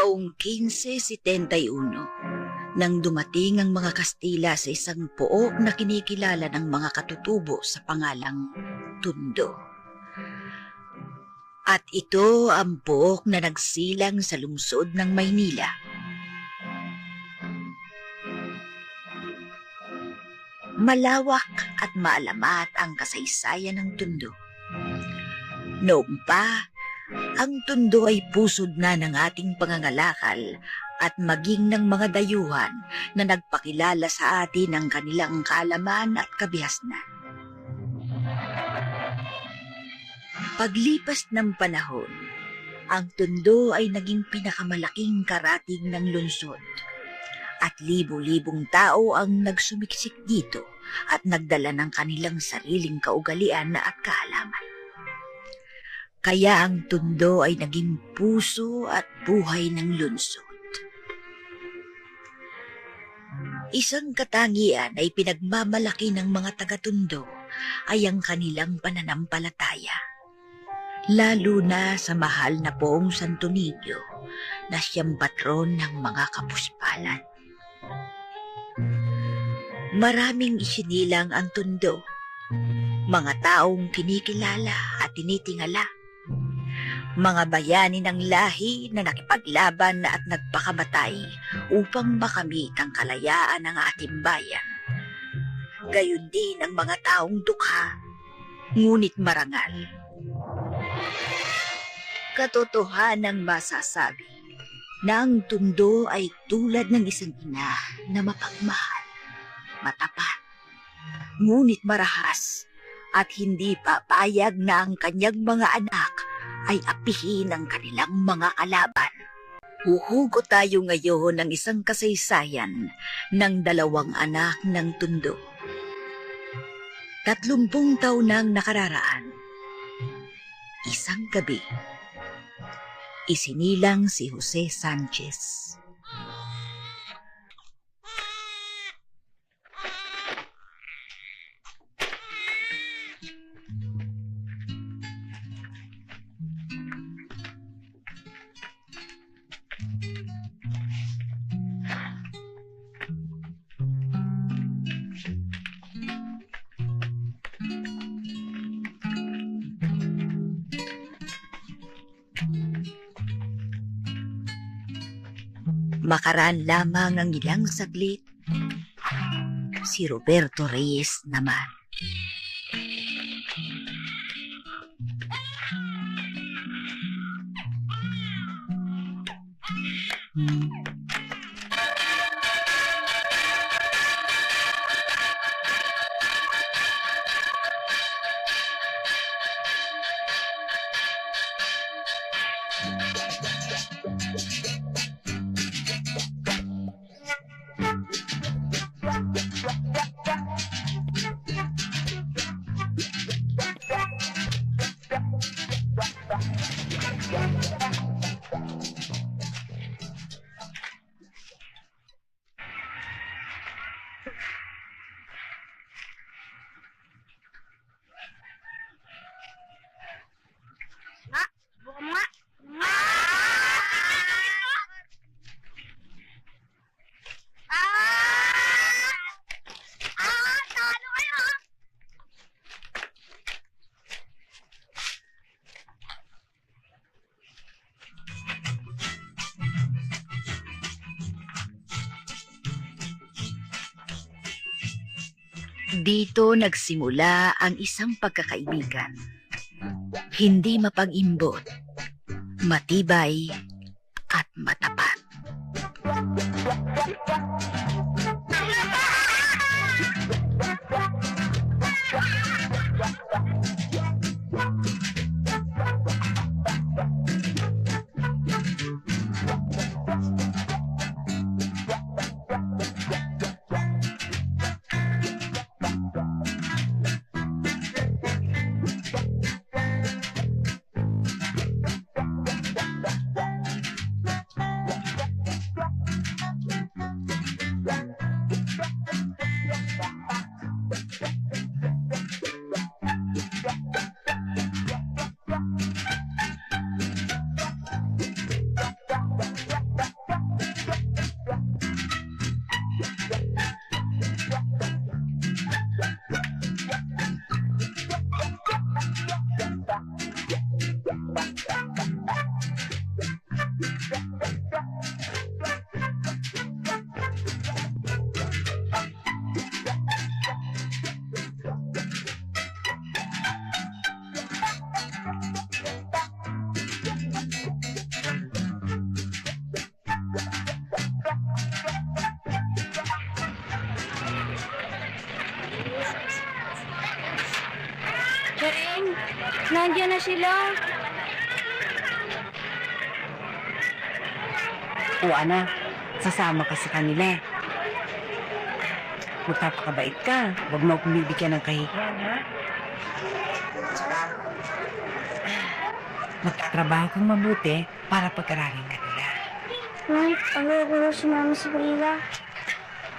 taong 1571, nang dumating ang mga Kastila sa isang pook na kinikilala ng mga katutubo sa pangalang Tondo. At ito ang pook na nagsilang sa lungsod ng Maynila. Malawak at maalamat ang kasaysayan ng Tondo. Noong pa, ang Tondo ay pusod na ng ating pangangalakal at maging ng mga dayuhan na nagpakilala sa atin ng kanilang kaalaman at kabihasnan. Paglipas ng panahon, ang Tondo ay naging pinakamalaking karatig ng lungsod at libo-libong tao ang nagsumiksik dito at nagdala ng kanilang sariling kaugalian at kaalaman. Kaya ang Tondo ay naging puso at buhay ng lungsod. Isang katangian ay pinagmamalaki ng mga taga-Tondo ay ang kanilang pananampalataya. Lalo na sa mahal na Poong Santo Niño na siyang patron ng mga kapuspalan. Maraming isinilang ang Tondo, mga taong kinikilala at tinitingala, mga bayani ng lahi na nakipaglaban at nagpakamatay upang makamit ang kalayaan ng ating bayan. Gayon din ang mga taong dukha, ngunit marangal. Katotohanang masasabi na ang Tondo ay tulad ng isang ina na mapagmahal, matapat, ngunit marahas at hindi papayag na ang kanyang mga anak ay apihin ang kanilang mga kalaban. Huhugot tayo ngayon ng isang kasaysayan ng dalawang anak ng Tondo. 30 taon nang nakararaan. Isang gabi, isinilang si Jose Sanchez. Makaraan lamang ang ilang saglit, si Roberto Reyes naman. Dito nagsimula ang isang pagkakaibigan. Hindi mapag-imbot, matibay at matapat. Nandiyan na sila. O anak, sasama ka sa kanila. Magpapakabait ka. Huwag mo bumibigyan ng kahihiyan, ha? Magtatrabaho kang mabuti para pag-aralin ka nila. Nay, ayoko na sumama sa kanila.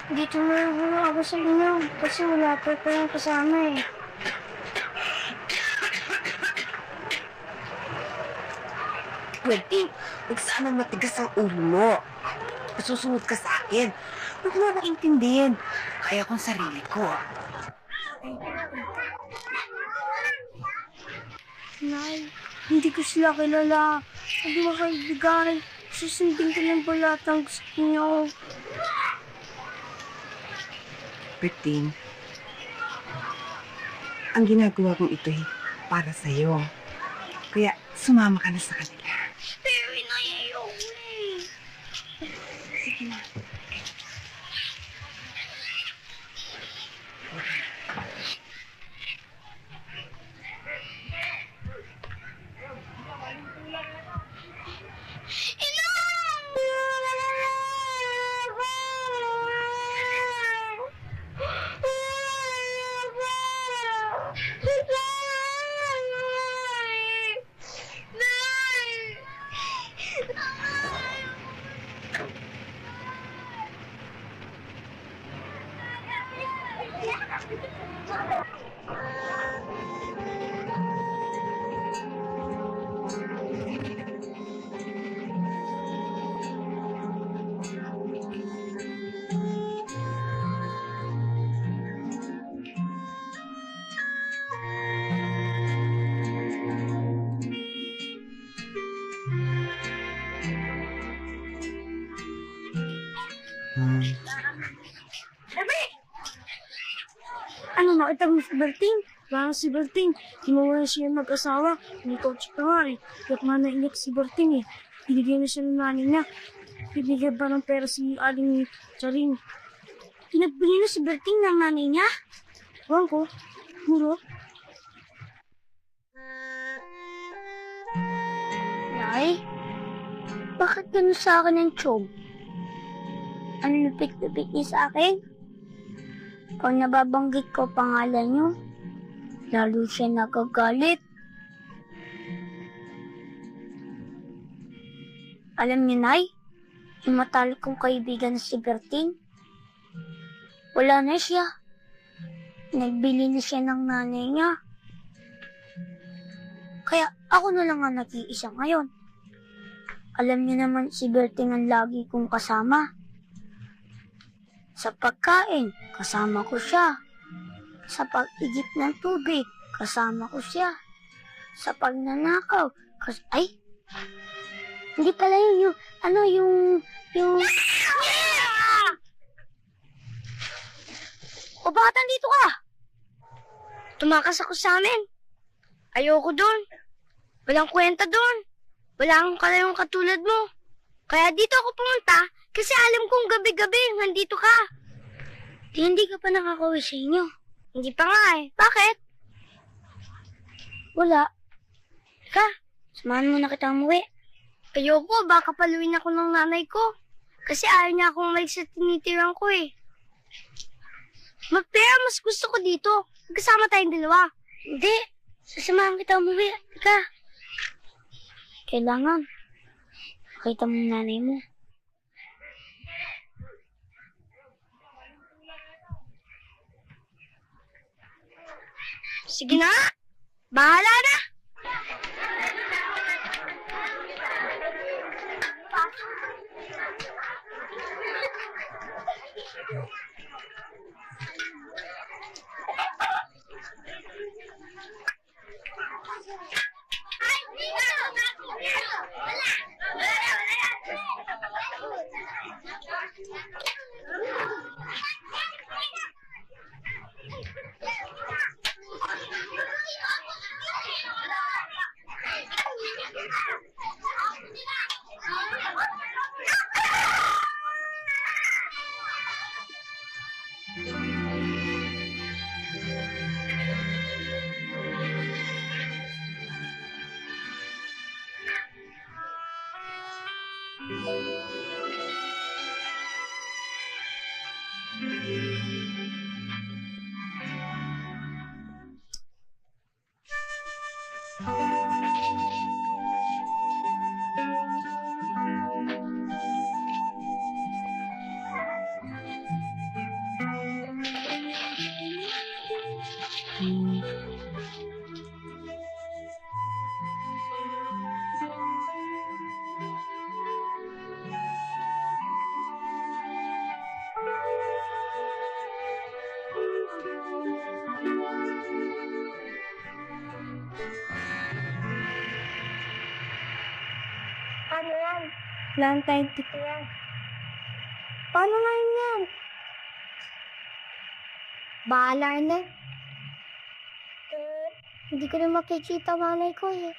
Dito na lang ako sa inyo kasi wala pa yung kasama eh. Pwede, huwag sana matigas ang ulo mo. Susunod ka sa akin. Huwag mo naintindihin. Kaya kong sarili ko. Nay, hindi ko sila kilala. Huwag mo kaibigan. Susundin ko lang pala at ang gusto niyo. Bertin, ang ginagawa kong ito'y para sa'yo. Kaya sumama ka na sa kanila. Pero inayayaw ko eh. Sige na. Ano, nakita mo si Berting? Parang si Berting, kinuha siya mag-asawa. May coach pa nga eh. Kaya nga naiyak si Berting eh. Binigyan na siya ng nanay niya. Binigyan pa ng pera si Aling Charing. Pinagbili na si Berting ng nanay niya. Ewan ko, muro. Nay, bakit gano'n sa akin ang tiyog? Ang lupit-lupit niya sa akin? Pag nababanggit ko pangalan niyo, lalo siya nagagalit. Alam niyo, Nay, yung matalik kong kaibigan na si Berting, wala na siya. Nagbili na siya ng nanay niya. Kaya ako na lang ang nag-iisa ngayon. Alam niyo naman si Berting ang lagi kong kasama. Sa pagkain, kasama ko siya. Sa pag-igip ng tubig, kasama ko siya. Sa pagnanakaw, ay! Hindi pala yun, yung... O bakit nandito ka? Tumakas ako sa amin. Ayoko doon. Walang kwenta doon. Wala akong kalayong katulad mo. Kaya dito ako pumunta kasi alam kong gabi-gabi nandito ka. Hindi ka pa nakakauwi sa inyo. Hindi pa nga eh. Bakit? Wala. Ka, samahan mo na kita umuwi. Ayoko, baka paluin ako ng nanay ko. Kasi ayaw niya akong umalis sa tinitiran ko eh. Pero mas gusto ko dito. Magkasama tayong dalawa. Hindi. Sasamahan kita umuwi. Ka. Kailangan. Makita mo yung nanay mo. Sige na. Bahala na. Ano yan? Lang tayong tito yan. Paano ngayon yan? Bahala na. Hindi ko na makikita malay ko eh.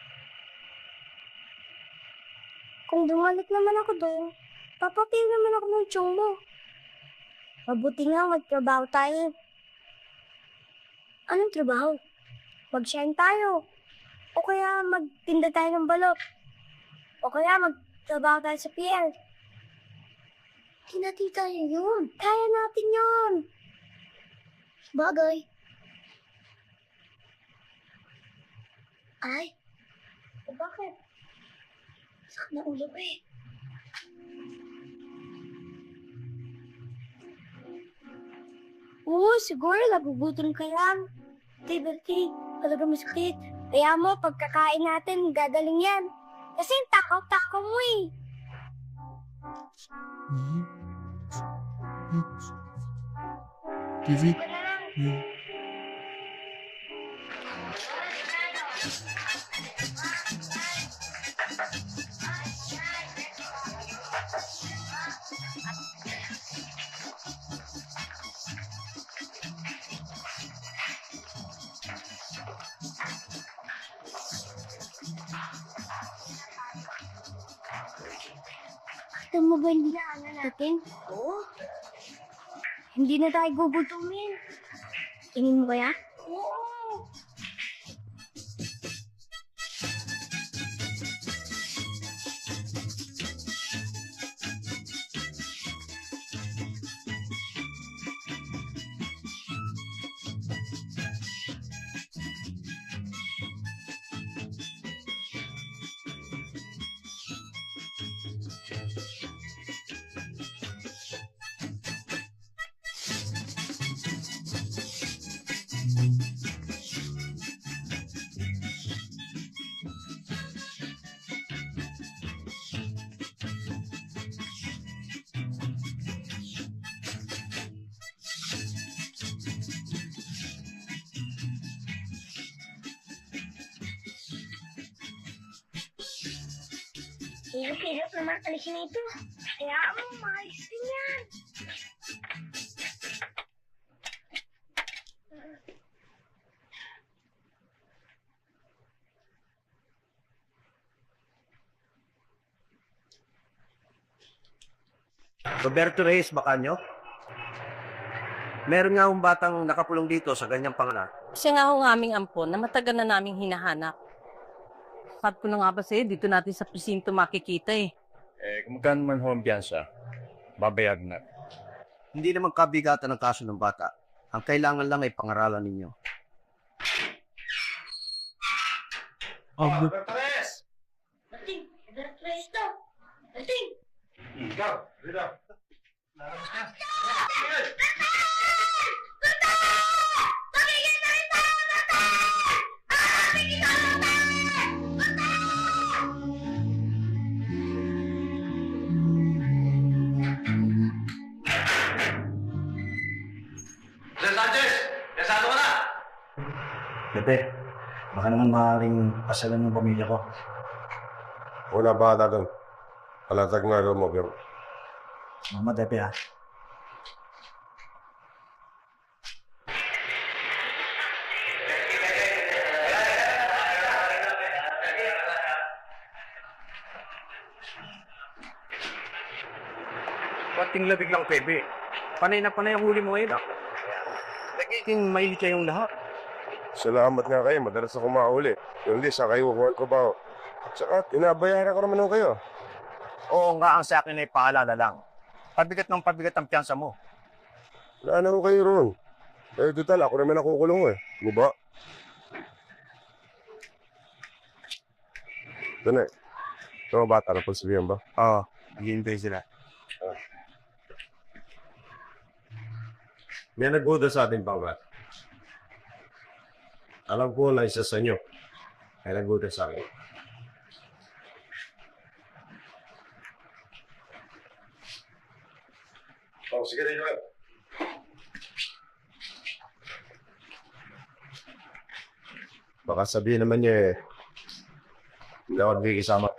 Kung bumalik naman ako doon, papapil naman ako ng tiyong mo. Mabuti nga magtrabaho tayo. Anong trabaho? Mag-shine tayo. O kaya magtinda tayo ng balot. O kaya magtrabaho tayo sa PL. Hindi tayo yun. Kaya natin yun. Bagay. Ay, bakit? Sakit na ulo ko eh. Oo, siguro nagugutom ka lang. Bertie, talaga masakit. Kaya mo, pagkakain natin, gagaling yan. Kasi takaw-takaw mo eh. TV? Alam mo ba hindi na natin? Oo. Hindi na tayo gugutumin. Tingin mo kaya? Oo. Hirap naman alisin ito. Kaya mo, maalis din yan. Roberto Reyes Bacanyo? Meron nga akong batang nakapulong dito sa ganyang pangalan. Siya nga ho ang aming ampon na matagal na naming hinahanap. Sabi ko na nga ba sa'yo, dito natin sa presinto makikita eh. Kung magkano man ho ang biyansa, babayag na. Hindi naman kabigatan ng kaso ng bata. Ang kailangan lang ay pangaralan ninyo. Roberto Reyes! Bating, Bertres to. Bating. Ikaw, dito. Bebe, baka naman maaaring pasalan ng pamilya ko. Wala bahala doon. Palatag nga doon mo, pero Mama, Bebe ha. Pating labig lang, Bebe. Panay na panay ang huli mo ngayon, ah. Nagiging mainit siya yung lahat. salamat nga kayo. Madalas ako mahuli. Yung di, sa kayo ko ba? At saka, tinabayaran ko naman ho kayo. Oo nga, ang sa akin ay paalala lang. Pabigat ng pabigat ang piyansa mo. Wala na ko kayo ron. Eh, total, ako naman nakukulong eh. Di ba? Doon eh. Ito mga bata na pagsabihan ba? Oo, hihintay sila. May nag-order sa ating pangkat. Alam ko na isa sa inyo ay nag-order sa akin. Oh, sige rin lang. Baka sabihin naman niya eh, hindi ako nagkikisama.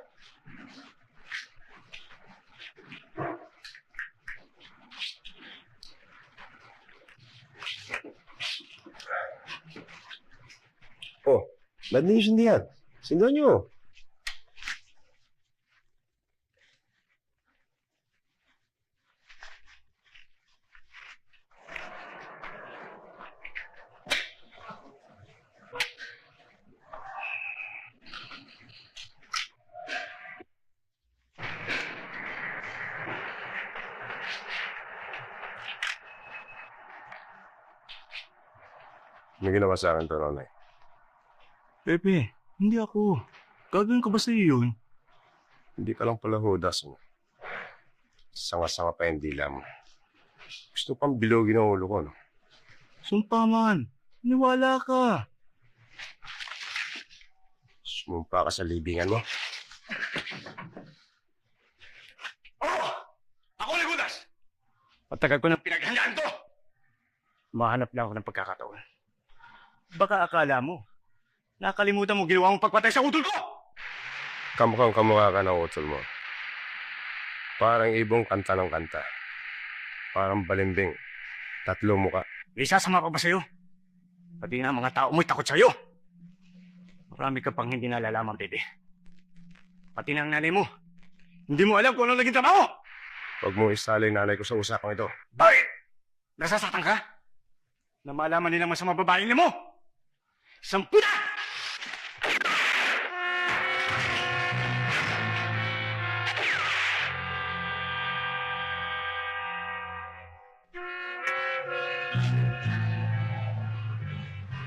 Oh, ba't niyo sindihan? Sindihan niyo. May ginawa sa akin to, nanay. Pepe, hindi ako. Gagawin ko ba sa'yo yun? Hindi ka lang pala hudas mo. Sanga-sanga pa yung dila mo. Gusto pang bilogin ang ulo ko, no? Sumpa man. Niwala ka. Sumumpa ka sa libingan mo. Ako ni Judas! Matagal ko nang pinaghandaan to! Mahanap lang ako ng pagkakataon. Baka akala mo, nakalimutan mo ginawa mong pagpatay sa utol ko! Kamukhang kamukha ka ng utol mo. Parang ibong kanta ng kanta. Parang balimbing. 3 mukha. Isasama ko ba sa'yo? Pati nga mga tao mo'y takot sa'yo. Marami ka pang hindi nalalaman, bebe. Pati na ang nanay mo. Hindi mo alam kung ano naging trabaho! Huwag mo isali nanay ko sa usapang ito. Bakit? Nasasaktan ka? Na malaman nilang masama babae niya mo? Samputa!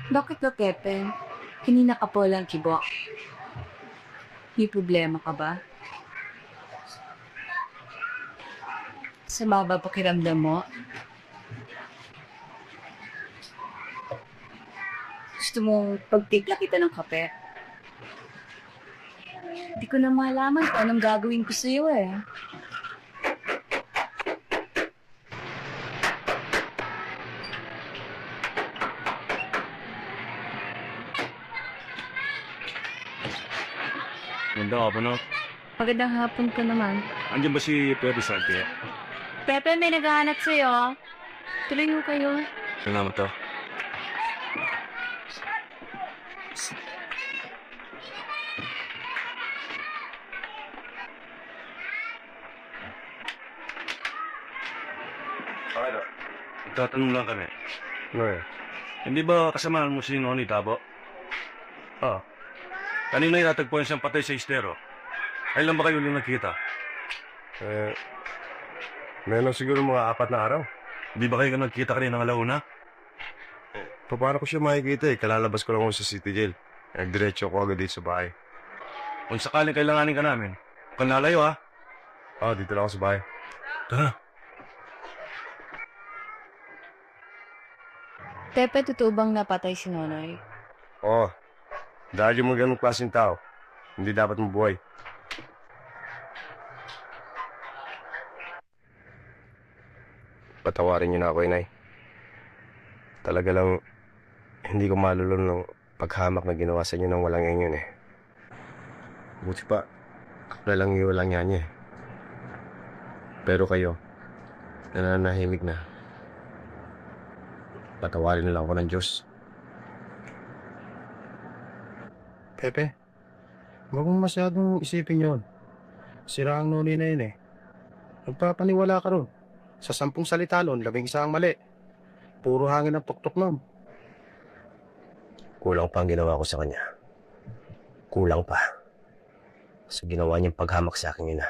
Bakit ba, Pepe? Kanina ka po lang kibo. May problema ka ba? Sama ba pakiramdam mo? Gusto mong pagtigla kita ng kape? Hindi ko na malaman kung anong gagawin ko sa'yo eh. Ganda ka ba, no? Magandang hapon ko naman. Andiyan ba si Pepe Sante? Pepe, may naghahanap sa'yo. Tuloy mo kayo. Salamat to. Tatanong lang kami. Ano eh? Hindi ba kasamahan mo si Noni Tabo? Kanina natagpuan siyang patay sa estero. Ay lang ba kayo ulit nagkita? Eh, meron siguro mga 4 na araw. Di ba kayo nagkita kanina ng alauna? Paano ko siya makikita eh? Kalalabas ko lang ako sa city jail. Nagdiretso ko agad dito sa bahay. Kung sakaling kailanganin ka namin, huwag kang lalayo ha. Dito lang ako sa bahay. Tara. Pepe, totoo bang napatay si Nonoy? Dahil yung mga ganong klaseng tao, hindi dapat mabuhay. Patawarin niyo na ako, Inay. Talaga lang, hindi ko malulun ng paghamak na ginawa sa inyo ng walang yun eh. Buti pa, ako na lang yung walang yan niya. Pero kayo, nananahimik na. Patawarin na lang ako ng Diyos. Pepe, huwag mong masyadong isipin yon. Sira ang noni na yun eh. Nagpapaniwala ka ron. Sa 10 salita nun, 11 ang mali. Puro hangin ang tuktok nun. Kulang pa ang ginawa ko sa kanya. Kulang pa. Sa ginawa niyang paghamak sa akin yun.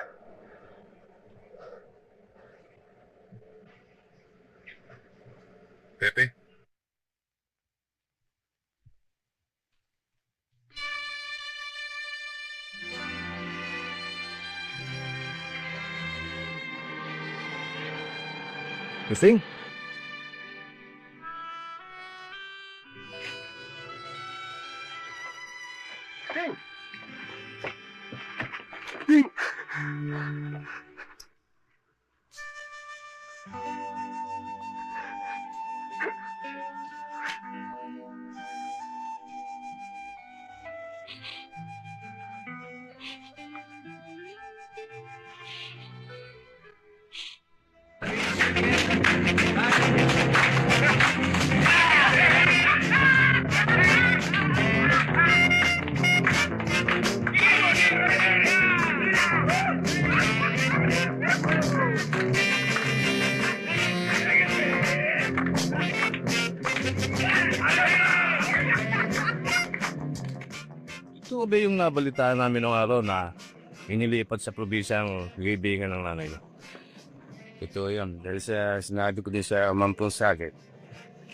Pepe? Gising? Ito ba yung nabalitaan namin noong araw na inilipat sa probinsya ang kaibigan ng nanay mo? Ito yun. Dahil sa sinabi ko din sa umampong sa akin,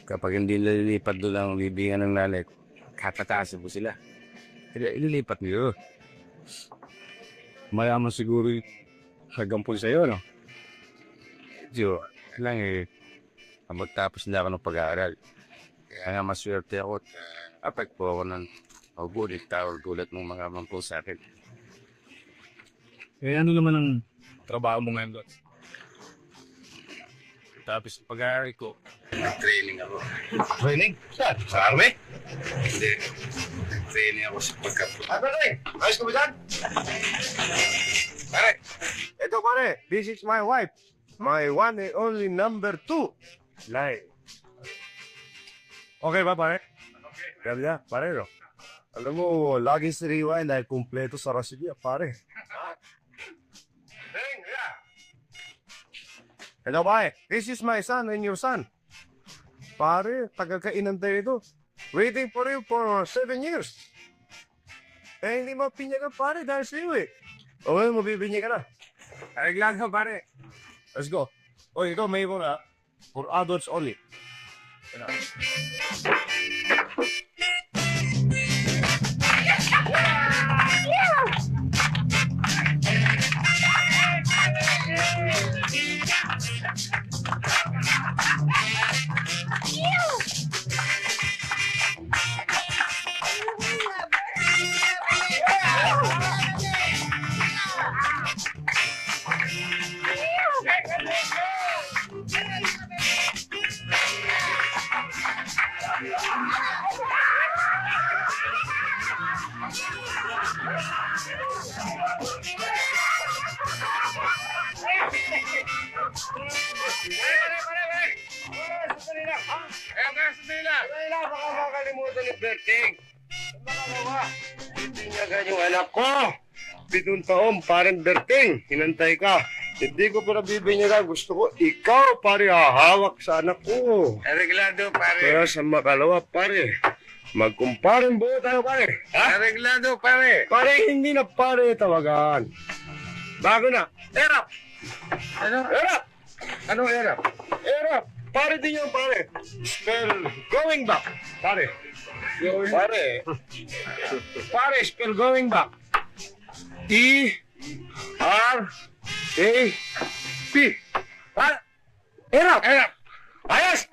kapag hindi nalilipat doon ang kaibigan ng nanay, katataas po sila. Kaya ililipat niyo. Mayaman siguro yung hagampol sa'yo, no? Diyo, lang magtapos na ako ng pag-aaral. Kaya nga maswerte ako at apek po ako ng mabulit tawag gulat ng mga mampong sa akin. Eh, ano naman ang trabaho mo ngayon doon? Tapos pag-aaral ko, Training ako. Training? Saan? Sa army? Hindi. Training ako sa pagkapo. Pare! Ayos ka ba dyan? Pare! Ito pare, this is my wife. My one and only number 2. Lai. Okay ba pare? Okay. Kaya pare no? Alam mo, lagi si Rewind dahil kumpleto sa Rasilia, pare. Hello, pare. This is my son and your son. Pare, taga-kainantay ito. Waiting for you for 7 years. Eh, hindi mo pinyagan, pare, dahil sa iyo eh. Okay, mabibinyi ka na. Ariglan ka, pare. Let's go. Oy, ito, may muna. For adults only. Yan na. Baka makalimutan ni Berting. Makalawa. Tinyagan yung anak ko. 7 taon, parang Berting. Hinantay ka. Hindi ko pa nabibinyagan. Gusto ko, ikaw, pare, hahawak sa anak ko. Areglado, pare. Kaya sa makalawa, pare, magkumparing buo tayo, pare. Ha? Areglado, pare. Pare, hindi na pare tawagan. Bago na. Erap! Ano? Erap! Ano erap? Erap! Pare din yun, pare. Spell going back. Pare. Pare. Pare, spell going back. E-R-A-P. Ha? Erap! Erap! Ayos!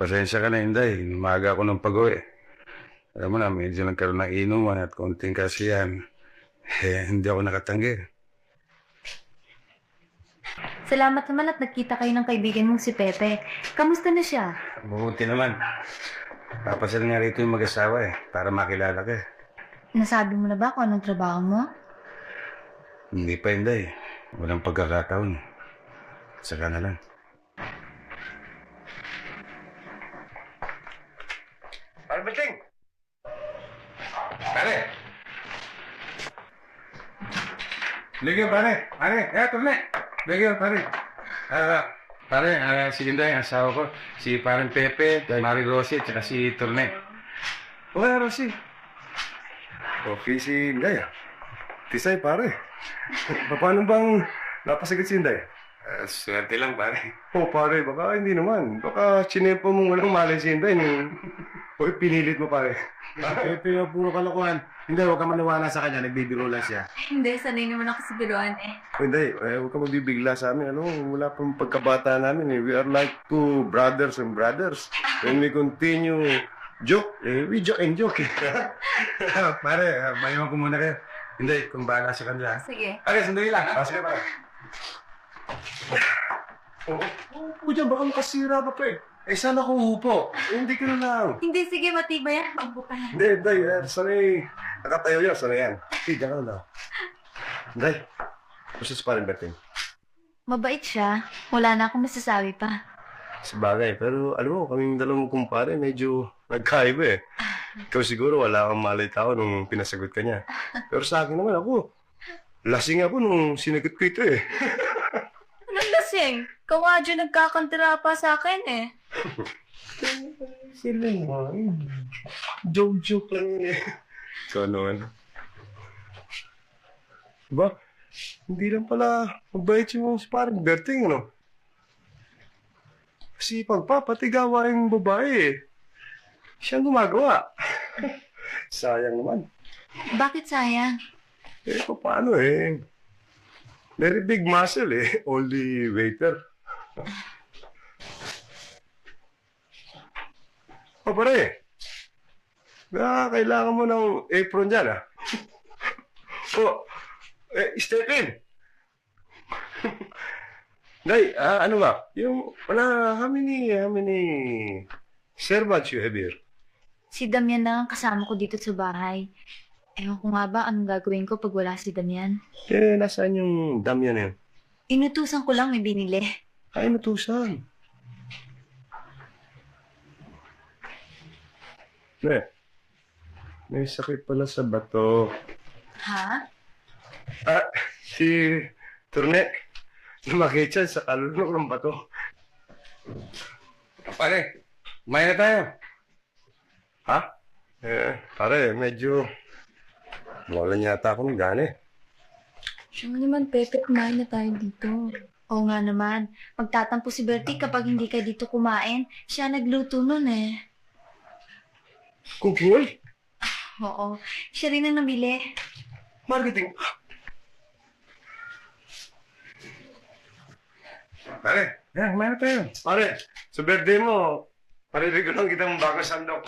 pasensya ka na, Inday. Umaga ako ng pag-uwi. Alam mo na, medyo nagkaroon ng inuman at konting kasiyan. Hindi ako nakatanggi. Salamat naman at nagkita kayo ng kaibigan mong si Pepe. Kamusta na siya? Mabuti naman. Papasal nga rito yung mag-asawa para makilala ka. Nasabi mo na ba kung anong trabaho mo? Hindi pa, Inday. Walang pagkakataon. Saka na lang. Pare, Berting! Pare! Ligyan, pare! Pare! Turne! Ligyan, pare! Pare, si Inday, asawa ko. Si parang Pepe, Mari Rosie, at si Turne. Okay, Rosie. Okay si Inday, Tisay, pare. Paano bang napasagot si Inday? Swerte lang, pare. Pare, baka hindi naman. Baka chinepo mong walang malay si Inday nung pinilit mo, pare. Pepe, puro kalokohan. Hindi, huwag ka maniwala sa kanya. Nagbibiro lang siya. Hindi, sanay naman ako sa biruan eh. Hindi, huwag ka mabibigla sa amin. Wala pang pagkabata namin. We are like two brothers and brothers. When we continue joke, we joke and joke. Pare, mayaman ko muna kayo. Hindi, kung bahala sa kanila. Sige. Pare, sandali lang. Sige, pare. Diyan, baka makasira ka pa sana kung upo. Hindi ka na lang. Hindi, sige, matibay yan. Pagbuka yan. Hindi, sanay. Nakatayo yan, sanay yan. Diyan ka na lang. Hindi. Gusto sa parang Berting. Mabait siya. Wala na akong masasabi pa. Sabagay, pero alam mo, kaming dalawang kumpare, medyo nagkaiba Ikaw siguro wala kang malay tao nung pinasagot ka niya. Pero sa akin naman ako, lasing ako nung sinagot ko ito Anong lasing? Kawadyo nagkakantira pa sa akin eh. Sila naman. Joke lang Ikaw naman. Diba? Hindi lang pala mabait yung si parang Berting, Kasi pati gawaing babae siyang gumagawa. Sayang naman. Bakit sayang? Paano Very big muscle Only waiter. Pare. Kailangan mo ng apron dyan, step in. Day, ano ba? How many servants you have here? Si Damian na ang kasama ko dito sa bahay. Ewan ko nga ba anong gagawin ko pag wala si Damian. Nasaan yung Damian yan? Inutusan ko lang may binili. Inutusan. May sakit pala sa bato. Ha? Si Turne. Lumakit siya sa kalunok ng bato. Pare, kumain na tayo. Ha? Pare, medyo wala yata akong gana Siya nga naman, Pepe, kumain na tayo dito. Oo nga naman. Magtatampo si Bertie kapag hindi ka dito kumain. Siya nagluto nun Kukuloy? Oo. Siya rin ang nabili. Marketing. Pare, kumain na tayo. Pare, sa birthday mo, paririgo lang kitang bagong sandok.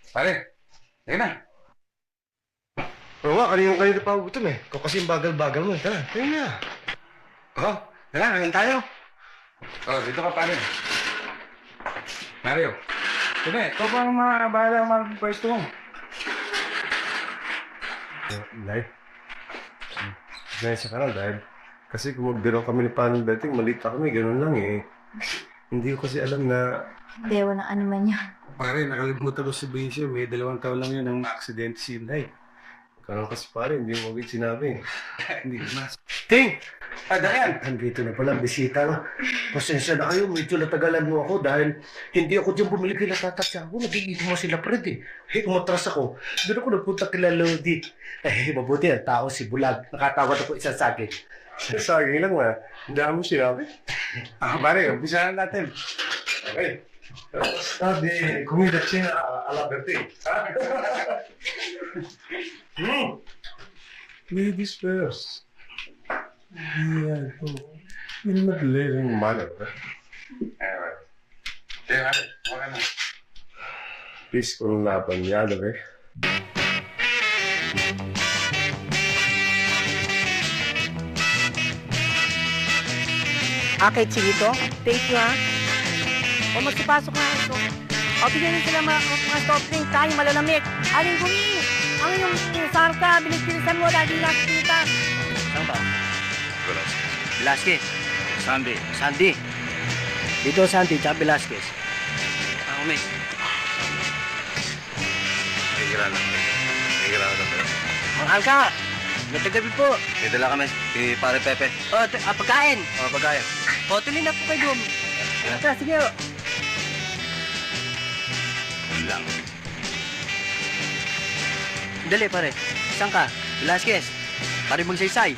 Pare, teka na. Oo nga, kanina pa ako gutom Ikaw kasi yung bagal-bagal mo. Tara, tara na. Tara, ngayon tayo. Dito ka pare. Mario. Sige, ito pa ang mga bahala mag-pwesto mo. Nay. Nasa ka na dahil. Kasi kung magbiro kami ni Paano Betting, malita kami, ganun lang Hindi ko kasi alam na... Hindi, walang ano man yan. Pare, nakalimutan ko si Benicio. May 2 taon lang yun ang aksidente si Inday. Kano kasi pare, hindi mo agad sinabi. Hindi ko na. Ting! Dayan. Andito na pala, bisita. No? Pasensya na kayo, medyo natagalan mo ako dahil hindi ako dyan bumili kila tatatsa ako. Nagiging mo sila Fred eh. Umatras ako. Doon ako nagpunta kila Lodi. Mabuti ang tao si Bulag. Nakatawad ako isang saging. Saging lang ma. Hindi mo sinabi. Pare, umpisa na natin. Okay. Sabi, kumidachi na alaberti. Ladies first. Yeah, in a living manner. Peaceful na panyado eh. Kay Chilito, thank you ha. O magsipasok na ito. O bigyan nyo sila mga soft drink, tayo malalamig. Aling gumi, ang yung sarka, bilis-bilisan mo, dahil nakikita. Saan ba? Velasquez. Sandy. Dito Sandy, tsaka Velasquez. Ako, Miss. Nahihiraan lang. Mahal ka. Natagabi po. May dala kami, si Pare Pepe. O, pagkain. Pagkaya. O, tuloy na po kayo doon. Tara, sige o. Lang. Dali, pare. Saan ka? Velasquez. Pare magsaysay.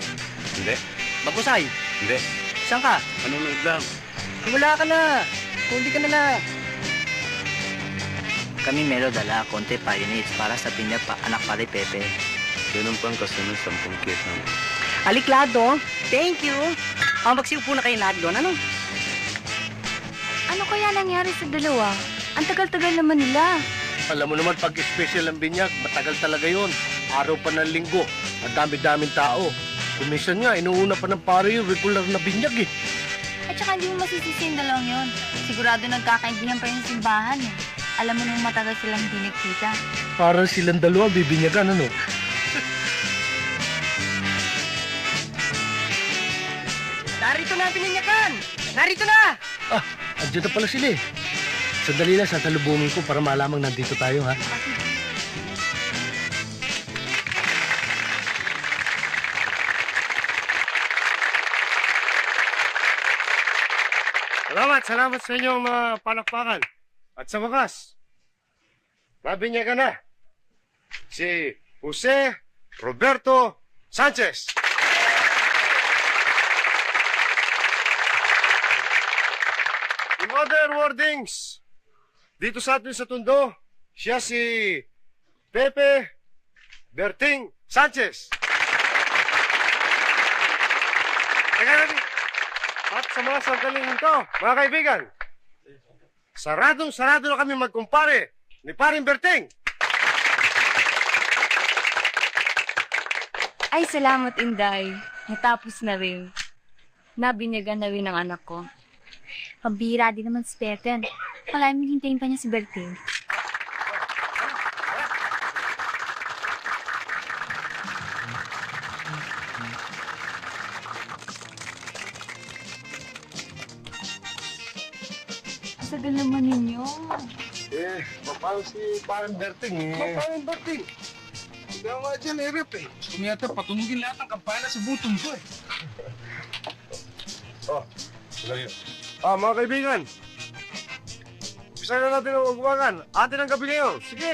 Hindi. Bagusay. Hindi. Saan ka? Nanonood lang. Wala ka na. Kundi ka na lang. Kami meron dala konti pioneers para sa pinya pa anak pare Pepe. Ganun pang kasunod 10 kit namin. Aliklado. Thank you. Magsiupo na kayo lahat doon. Ano? Ano kaya nangyari sa dalawa? Ang tagal-tagal naman nila. Alam mo naman, pag special ang binyag, matagal talaga yon. Araw pa ng linggo. Ang dami-daming tao. Kumisan nga, inuuna pa ng pare yung regular na binyag eh. At saka hindi mo masisisi yung dalawang yun. Sigurado nagkakaintindihan pa yung simbahan eh. Alam mo nung matagal silang hindi nagkita. Parang silang dalawa bibinyagan, ano? Narito na pininyakan! Narito na! Andiyan na pala sila eh. Sandali lang, sasalubungin ko para malamang nandito tayo, ha? Salamat sa inyong mga palakpakan. At sa wakas, mabinyagan na si Jose Roberto Sanchez. In other wordings, dito sa atin sa Tondo, siya si Pepe Berting Sanchez. Teka natin. At sa mga sandaling ito, mga kaibigan, sarado na kami magkumpare ni Paring Berting. Ay, salamat, Inday. Natapos na rin. Nabinyagan na rin ang anak ko. Pambihira din naman si Pepen. Malaming hintayin pa niya si Berting. Sagal naman ninyo. Paano si Parang Berting eh? Parang Berting. Hindi ako nga dyan hirap eh. Kumiyata, patunugin lahat ng kampana sa butong ko eh. Mga kaibigan, umpisa na natin ang magbuwagan. Atin ang gabi ngayon. Sige!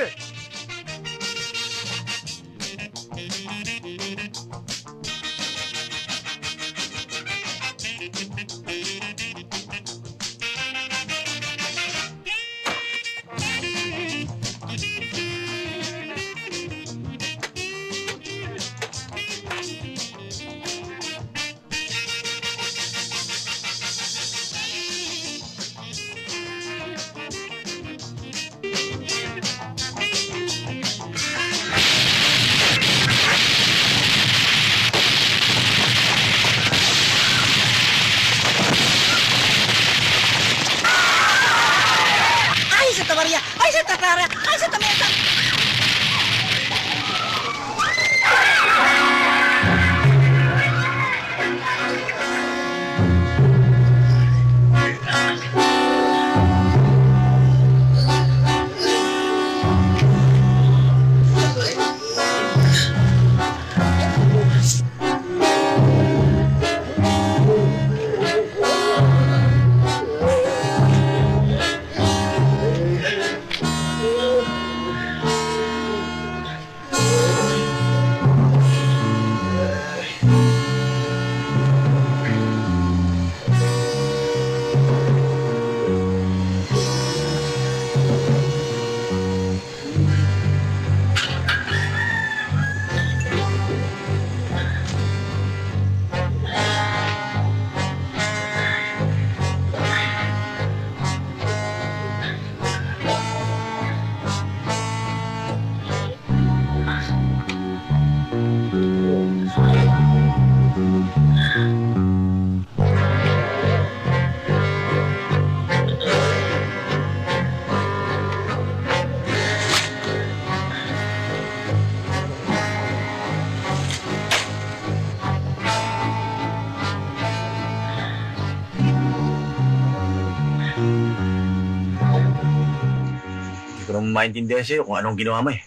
naman maintindihan sa'yo kung anong ginawa mo eh.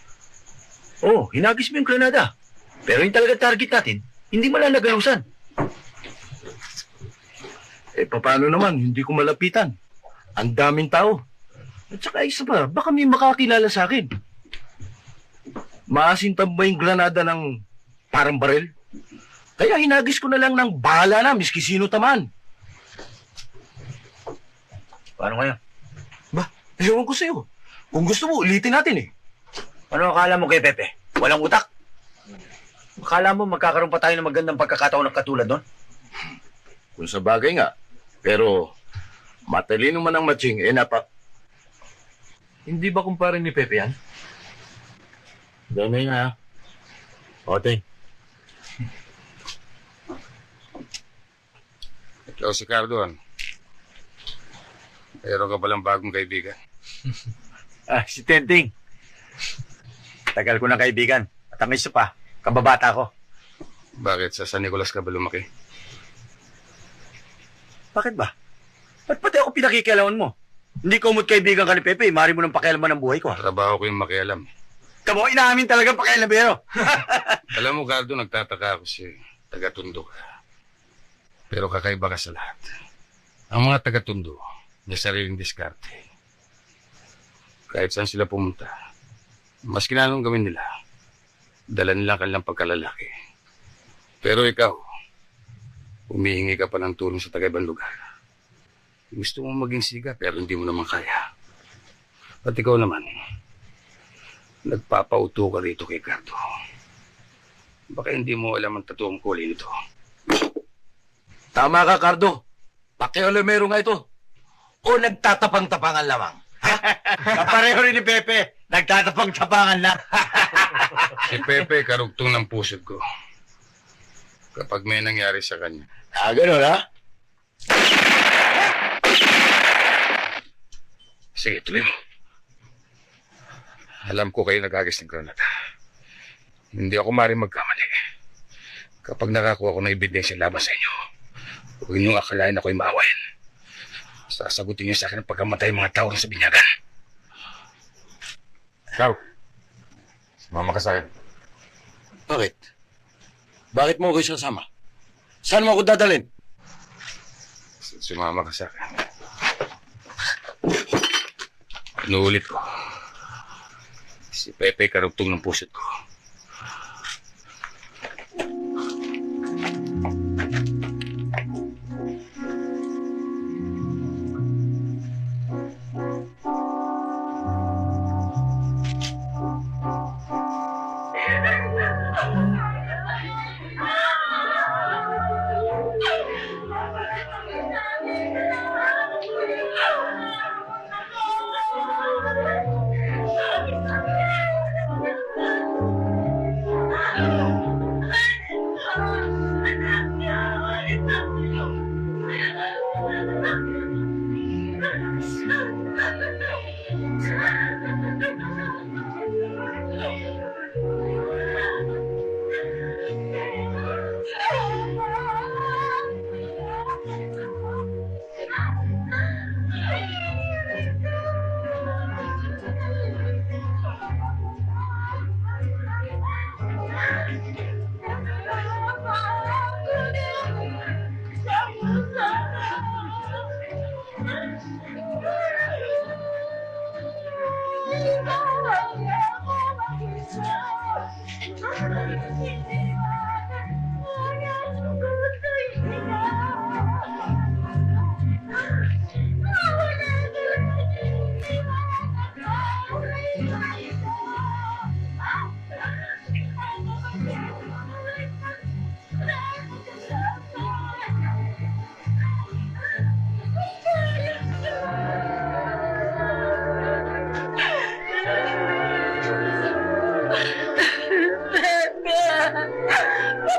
Oo, hinagis mo yung granada. Pero yung talaga target natin, hindi malalagalusan. Eh, paano naman? Hindi ko malapitan. Ang daming tao. At saka isa pa, baka may makakilala sa akin. Maasintab ba yung granada ng parang baril? Kaya hinagis ko na lang ng bahala na, miski sino taman. Paano kaya? Ba, ewan ko sa'yo. Kung gusto mo, ulitin natin eh. Ano akala mo kay Pepe? Walang utak? Akala mo magkakaroon pa tayo ng magandang pagkakataon ng katulad nun? Kung sa bagay nga. Pero, matalino man ang matching, eh Hindi ba kumpare ni Pepe yan? Dami nga. Oteng. Ikaw si Cardon. Meron ka palang bagong kaibigan. Si Tenting. Tagal ko na kaibigan. At ang isa pa, kababata ko. Bakit sa San Nicolas ka ba lumaki? Bakit ba? Ba't pati ako pinakikialaman mo? Hindi ko umot kaibigan ka ni Pepe. Mari mo nang pakialaman ng buhay ko. Trabaho ko yung makialam. Tamo, inaamin talaga pakialamero. Alam mo, Gardo, nagtataka ako si taga-Tondo ka. Pero kakaiba ka sa lahat. Ang mga taga-Tondo, may sariling diskarte. Kahit saan sila pumunta, mas kinanong gawin nila, dala nila kanilang pagkalalaki. Pero ikaw, humihingi ka pa ng tulong sa taga-ibang lugar. Gusto mo maging siga, pero hindi mo naman kaya. At ikaw naman, nagpapauto ka rito kay Gardo. Baka hindi mo alam ang totoong kulay nito. Tama ka, Cardo. Pakialamero nga ito. O nagtatapang-tapangan lamang? Kapareho rin ni Pepe. Nagtatapang-tapangan lang. Si Pepe, karugtong ng pusod ko. Kapag may nangyari sa kanya. Ganun, ha? Sige, tuloy mo. Alam ko kayo nag-agis ng granada. Hindi ako maaaring magkamali. Kapag nakakuha ko ng ebidensya laban sa inyo, huwag niyong akalain ako'y maawain. Sasagutin niyo sa akin ang pagkamatay ng mga tao sa binyagan. Ikaw, sumama ka sa akin. Bakit? Bakit mo ako isasama? Saan mo ako dadalhin? Sumama ka sa akin. Inuulit ko. Si Pepe karugtong ng pusod ko.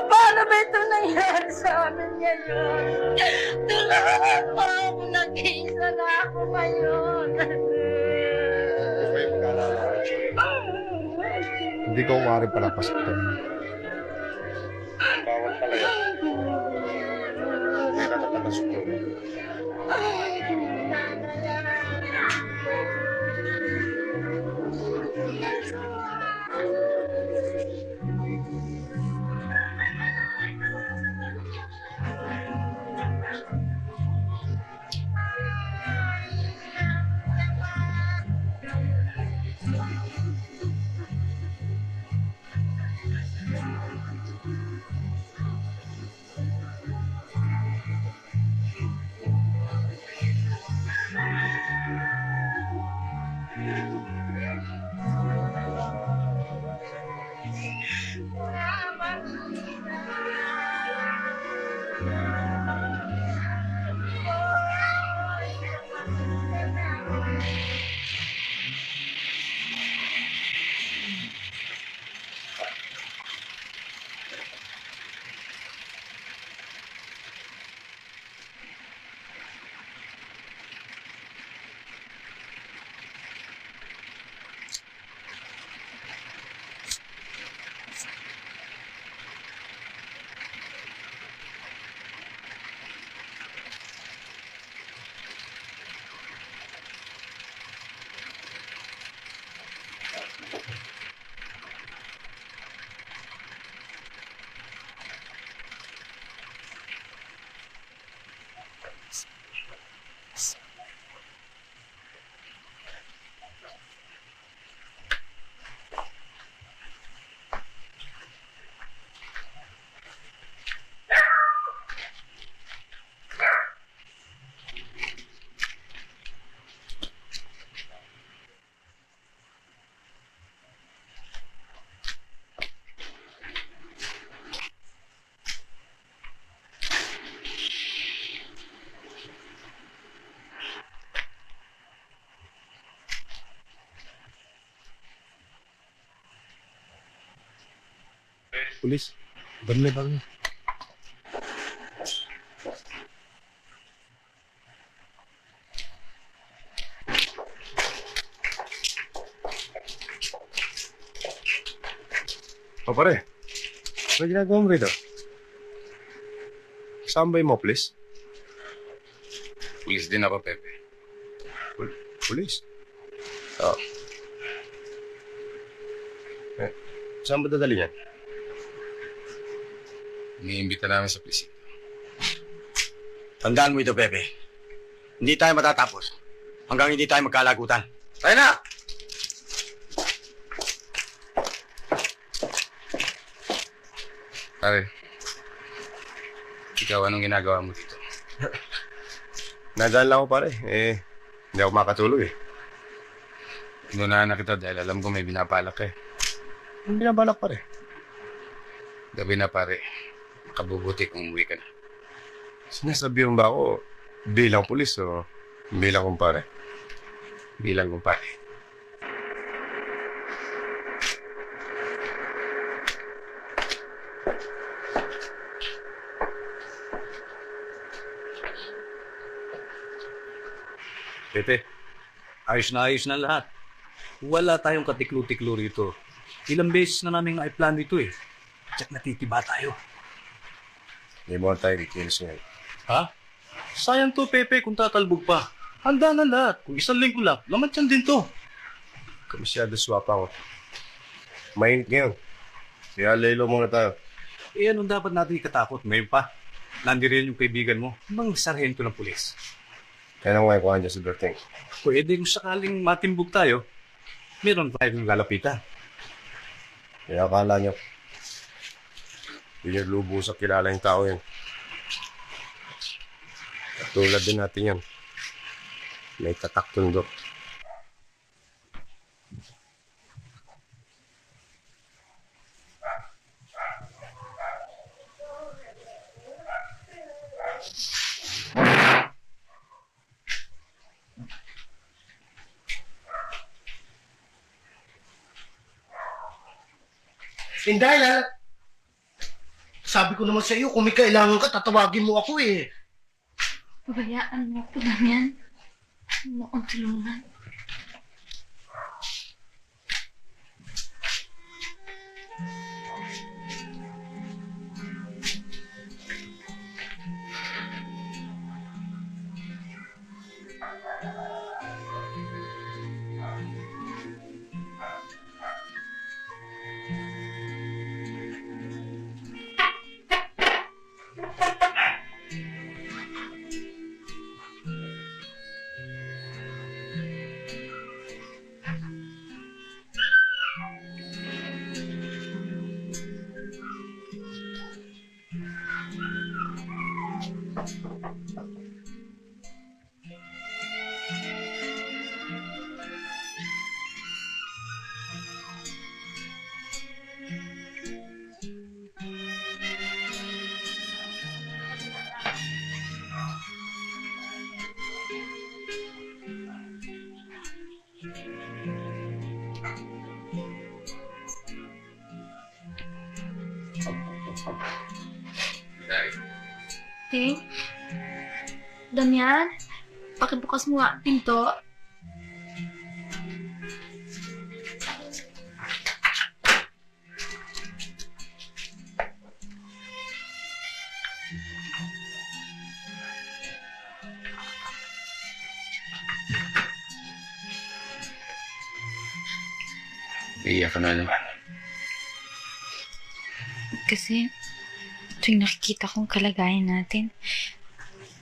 Paano ba ito nangyari sa amin ngayon? Tulungan mo ako, nag-iisa na ako ngayon. Hindi ko umaring palapas ito. Bawal talaga. May nakatakas ko. pulis. Barangay. O pare, ano ginagawa mo rito? Saan ba mo, please? Pulis din ako, Pepe. Pulis? Oo. Saan ba dadali yan? Iniimbita namin sa pulis. Tandaan mo ito, Pepe. Hindi tayo matatapos hanggang hindi tayo magkalagutan. Tayo na! Pare, ikaw anong ginagawa mo dito? Nadaan lang ako pare. Hindi ako makatulog eh. Inunahan na kita dahil alam ko may binabalak eh. Anong binabalak pare? Gabi na pare, kabubuti kung umuwi ka na. Sinasabihan ba ako bilang pulis o bilang kumpare? Bilang kumpare. Pepe, ayos na lahat. Wala tayong katiklo-tiklo rito. Ilang beses na namin i-plan dito eh. At natitiba tayo. Hindi mo tayo details ngayon. Ha? Sayang to, Pepe, kung tatalbog pa. Handa na lahat. Kung isang linggo lang, lamat yan din to. Kamasyado swapa ko. Mainit ngayon. Kaya laylo muna tayo. Eh, anong dapat natin ikatakot? Ngayon pa. Nandiyan yung kaibigan mo. Mang sarhento ng pulis. Kaya nang kuhan dyan sa Berting. Pwede kung sakaling matimbog tayo, meron tayong lalapitan. Kaya akala niyo, hindi niyo lubusang kilala yung tao yan. Tulad din natin yan. May tatak tundok. Inday, sabi ko naman sa iyo, kung may kailangan ka, tatawagin mo ako eh. Pabayaan mo ko lang yan. Huwag mo akong tulungan. Ting? Damian? Pakibukas mo nga ang pinto. Iiyak ka na naman. Kasi, tuwing nakikita kong kalagayan natin,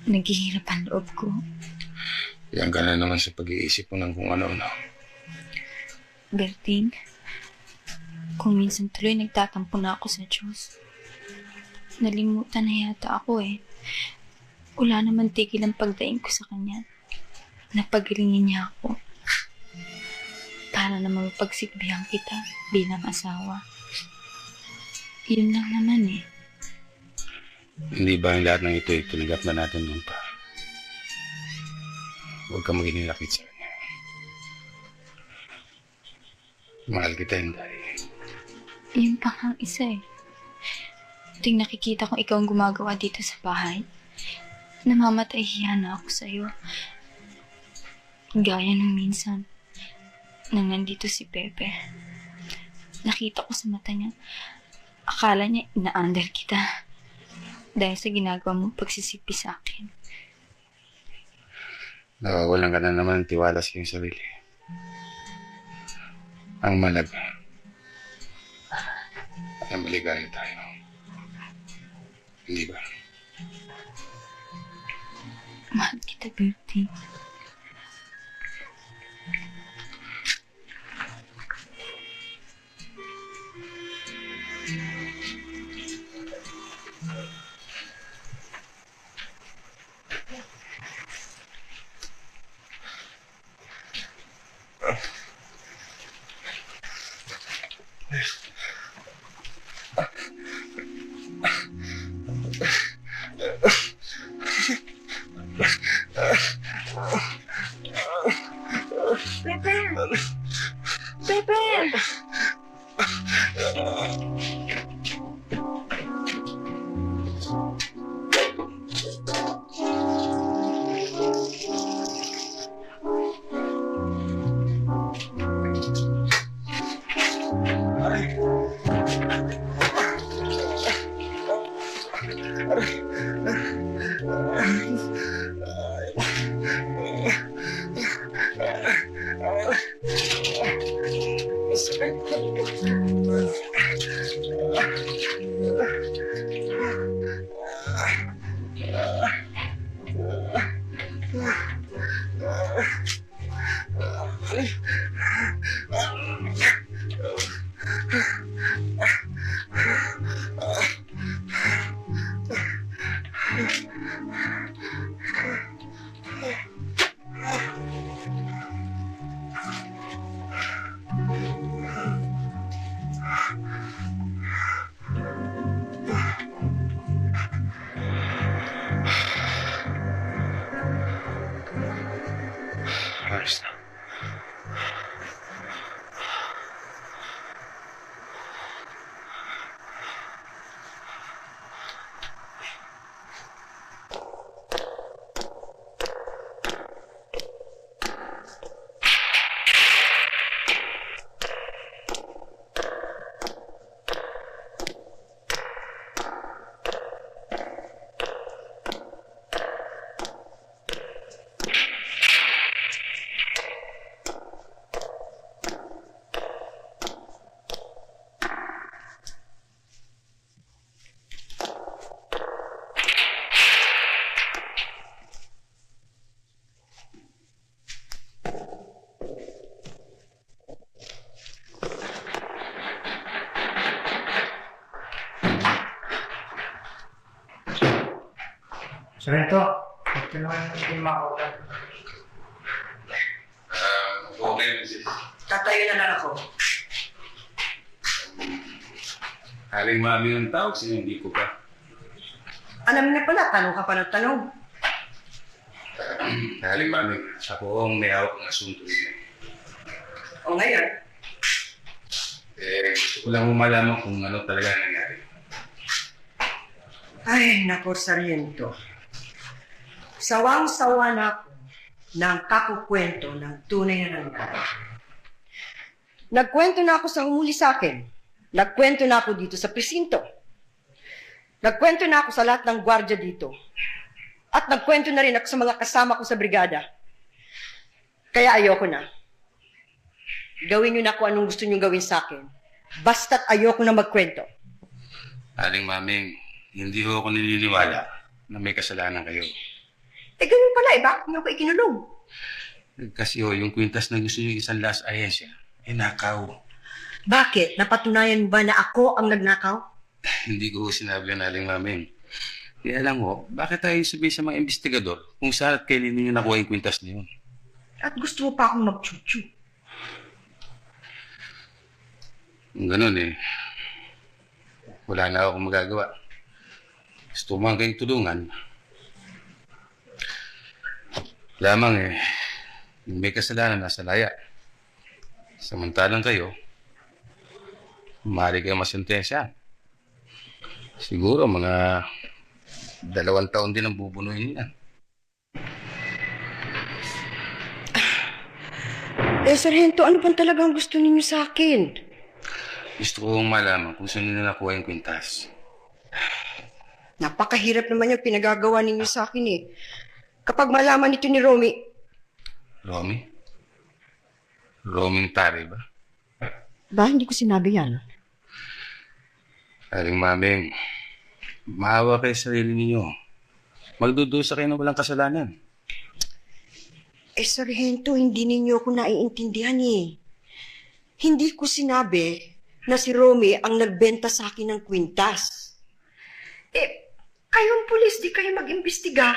naghihirap ang loob ko. Yan ka na naman sa pag-iisip mo ng kung ano-ano. Berting, kung minsan tuloy nagtatampo na ako sa Diyos. Nalimutan na yata ako eh. Wala naman tigil ang pagdaing ko sa Kanya. Napagalingin niya ako. Para naman mapagsikbihan kita bilang asawa. Yun lang naman eh. Hindi ba ang lahat ng ito ay tinanggap na natin noon pa? Huwag ka maging nilakit sa kanya. Mahal kita, Inday. Yun pa ang isa eh. Tuwing nakikita kong ikaw ang gumagawa dito sa bahay, namamatay hiya na ako sa'yo. Gaya nung minsan, nang nandito si Pepe. Nakita ko sa mata niya, akala niya ina-under kita. Dahil sa ginagawa mo pagsisipi sa akin. Nawawalan ka na naman ng tiwala sa iyong sarili. Ang malaga ay maligaya tayo. Hindi ba? Mahal kita, Bertie. Ayos na. Sarento, ito naman yung makaulan. Okay, Mrs. Tatayo na lang ako. Haling mami ng tawag sa'yo, hindi ko pa. Alam na pala, tanong ka pa ng tanong. Haling mami, ako ang may hawak ng asunto niya. O ngayon, Gusto ko lang malaman kung ano talaga nangyari. ay, nako, Sargento. Sawang-sawa na ako ng kakukwento ng tunay na nangyari. Nagkwento na ako sa humuli sa akin. Nagkwento na ako dito sa presinto. Nagkwento na ako sa lahat ng gwardya dito. At nagkwento na rin ako sa mga kasama ko sa brigada. Kaya ayoko na. Gawin niyo na kung anong gusto niyo gawin sa akin. Basta't ayoko na magkwento. Haling maming, hindi ho ako naniniwala na may kasalanan kayo. Ganun pala bakit niyo ako ikinulong? Kasi yung kwintas na gusto niyo isang last ahensya, nakaw. Bakit? Napatunayan ba na ako ang nagnakaw? Hindi ko sinabi yan, Haling maming. Kaya alam mo, bakit tayo sabihin sa mga investigador kung saan at kailan ninyo nakuha yung kwintas na yun? At gusto mo pa akong magchuchu. Ganun wala na akong magagawa. Gusto mo kayong tulungan. Lamang yung may kasalanan nasa laya. Samantalang kayo, maaari kayo masentensya. Siguro mga 2 taon din ang bubunuhin niya. Sargento, ano bang talagang gusto ninyo sa akin? Gusto kong malaman kung saan nila nakuha yung kwintas. Napakahirap naman yung pinagagawa ninyo sa akin eh. Kapag malaman ito ni Romy. Romy? Roming Tari ba? Ba, hindi ko sinabi yan. Aling maming, maawa kayo sa sarili ninyo. Magdudusa kayo ng walang kasalanan. Sargento, hindi ninyo ako naiintindihan eh. Hindi ko sinabi na si Romy ang nagbenta sa akin ng kwintas. Kayong pulis, di kayo mag-imbestiga.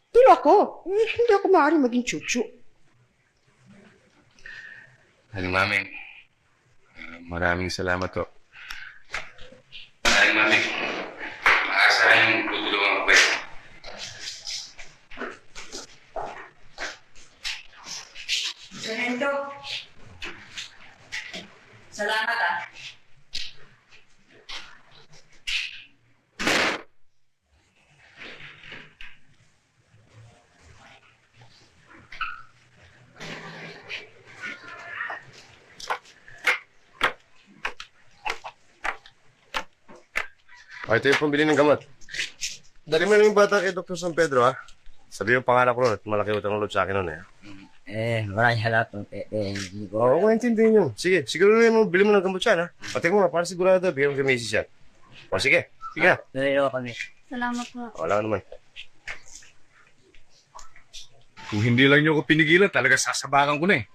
Pero ako, hindi ako maaaring maging chuchu. Aling maming, maraming salamat to. Aling maming, maasahan yung tutulungan ko kayo. Sargento, salamat ah. Ito yung pambili ng gamot. Dali mo na yung bata kay Dr. San Pedro, ha? Sabi yung pangalan ko nun at malaki utang ng loob sa akin nun, Maraming salamat. Oo, ko intindihin yun. Sige, siguro mo, bili mo ng gamot siya, ha? Pati mo na, para sigurado, bigyan mo kay Macy's yan. O, sige. Sige na. Nalilo kami. Salamat po. Wala ka naman. Kung hindi lang niyo ako pinigilan, talaga sasabakan ko na eh.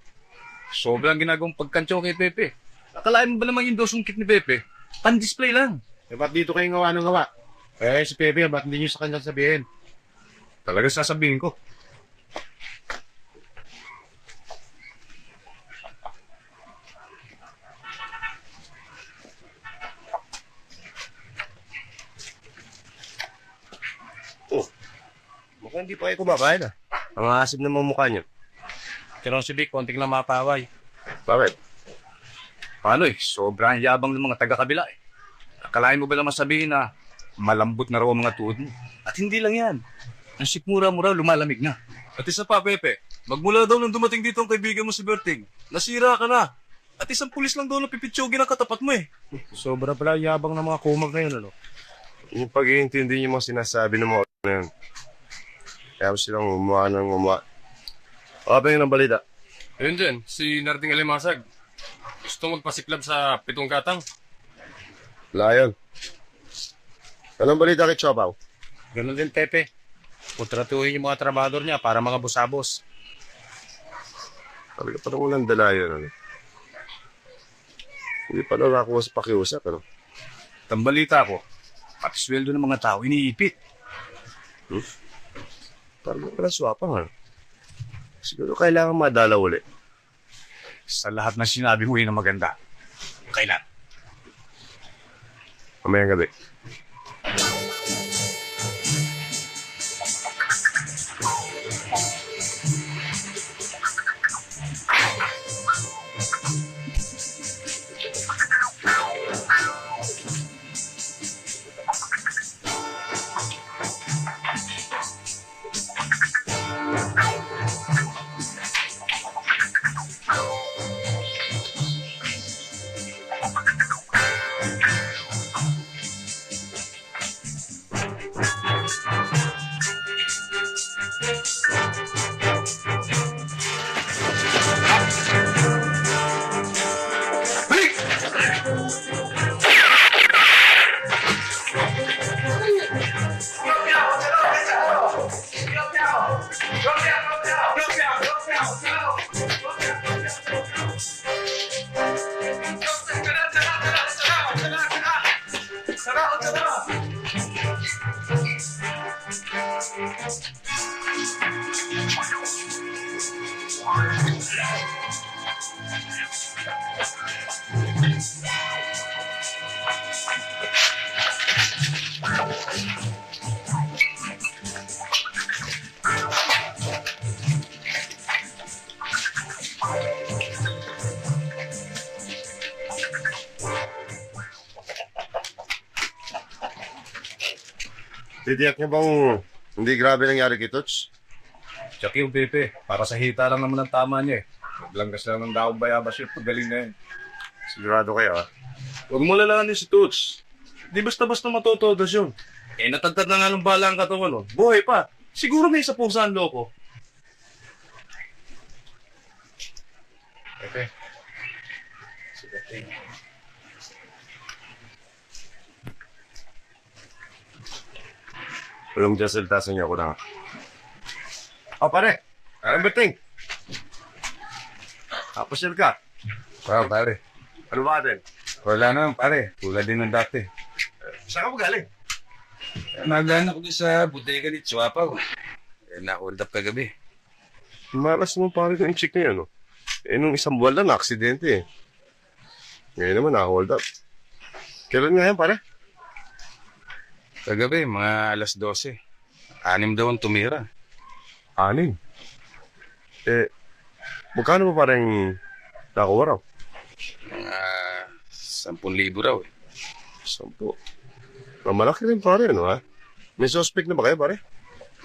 Sobrang ginagawang pagkantyo kay Pepe. Akalain mo ba naman yung dosong kit ni Pepe? Pan-display lang. Ba't dito kayo ngawa ng ngawa? Si Pepe, ba't hindi nyo sa kanya sabihin? Talaga sasabihin ko. Mukhang hindi pa kayo kumakain, ha? Ang asib na mga mukha nyo. Pero si Vic, konting lang mapaway. Bakit? Paano sobrang yabang ng mga taga-kabila eh. Akalain mo ba naman sabihin na malambot na raw ang mga tuhod mo? At hindi lang yan. Ang sikmura mo raw lumalamig na. At isa pa, Pepe, magmula daw nang dumating dito ang kaibigan mo si Berting, nasira ka na. At isang pulis lang daw na pipitsugin ang katapat mo eh. Sobra pala yabang ng mga kumag ngayon, ano? Yung pag-iintindi nyo mga sinasabi ng mga na yun. Kaya silang umuha ng umuha. O, pa yun ang balita. Ayun dyan, si Narding Alimasag. Gusto magpasiklab sa 7 katang. Layon. Anong balita kay Chopaw? Ganun din, Pepe. Kontratuhin yung mga trabador niya para mga busabos. Talaga parang walang dala yun, ano? Hindi pa daw nakakuha sa pakiusap, ano? Tambalita ko, pati sweldo ng mga tao iniipit. Parang pala swapang, ano? Siguro kailangan madala uli. Sa lahat na sinabi mo yun na maganda. Kailan? Mamayang gabi. Titiyak niya bang hindi grabe nangyari kay Tots? Check yung Pepe. Para sa hita lang naman ang tama niya eh. Maglanggas lang ng daong bayabas yun. Pagaling na yun. Sigurado kayo, Huwag mo lalahanin si Toots. Di basta-basta matotodos yun. Eh, natagtad na nga ng bala ang katawan, no? Buhay pa. Siguro may isa pong saan loko. Pepe. Walang dyan salitasan niya ako na. Oh, pare. Anong bating? Pasyal ka. Wow, pare. Ano ba din? Wala naman, pare. Tulad din ng dati. Saan ka magaling? Naglaan ako din sa bodega ni Chuapaw. Na-hold up kagabi. Maras naman pare ng chick na yan, no? Nung isang buwan lang, na-aksidente eh. Ngayon naman, na-hold up. Kailan nga yan, pare? Kagabi, mga alas 12. 6 daw ang tumira. 6? Magkano ba parang nakuha raw? Mga 10,000 raw eh. 10? Malaki rin pare, no ha? May suspect na ba kayo, pare?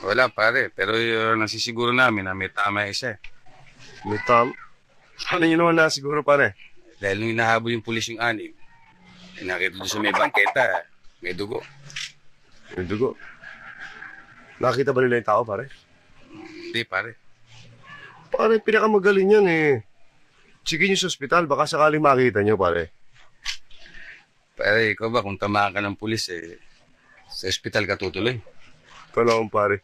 Wala pare, pero nasisiguro namin na may tama isa eh. May tama? Paano nyo naman nasiguro, pare? Dahil nung hinahabol yung pulis yung 6, nakita doon sa may bangketa, may dugo. May dugo? Nakita ba nila yung tao, pare? Hindi pare. Pare, pinakamagaling yan eh. Sige nyo sa ospital, baka sakaling makita nyo, pare. Pare, ikaw ba kung tamaan ka ng pulis eh, sa ospital ka tutuloy? Palawang pare.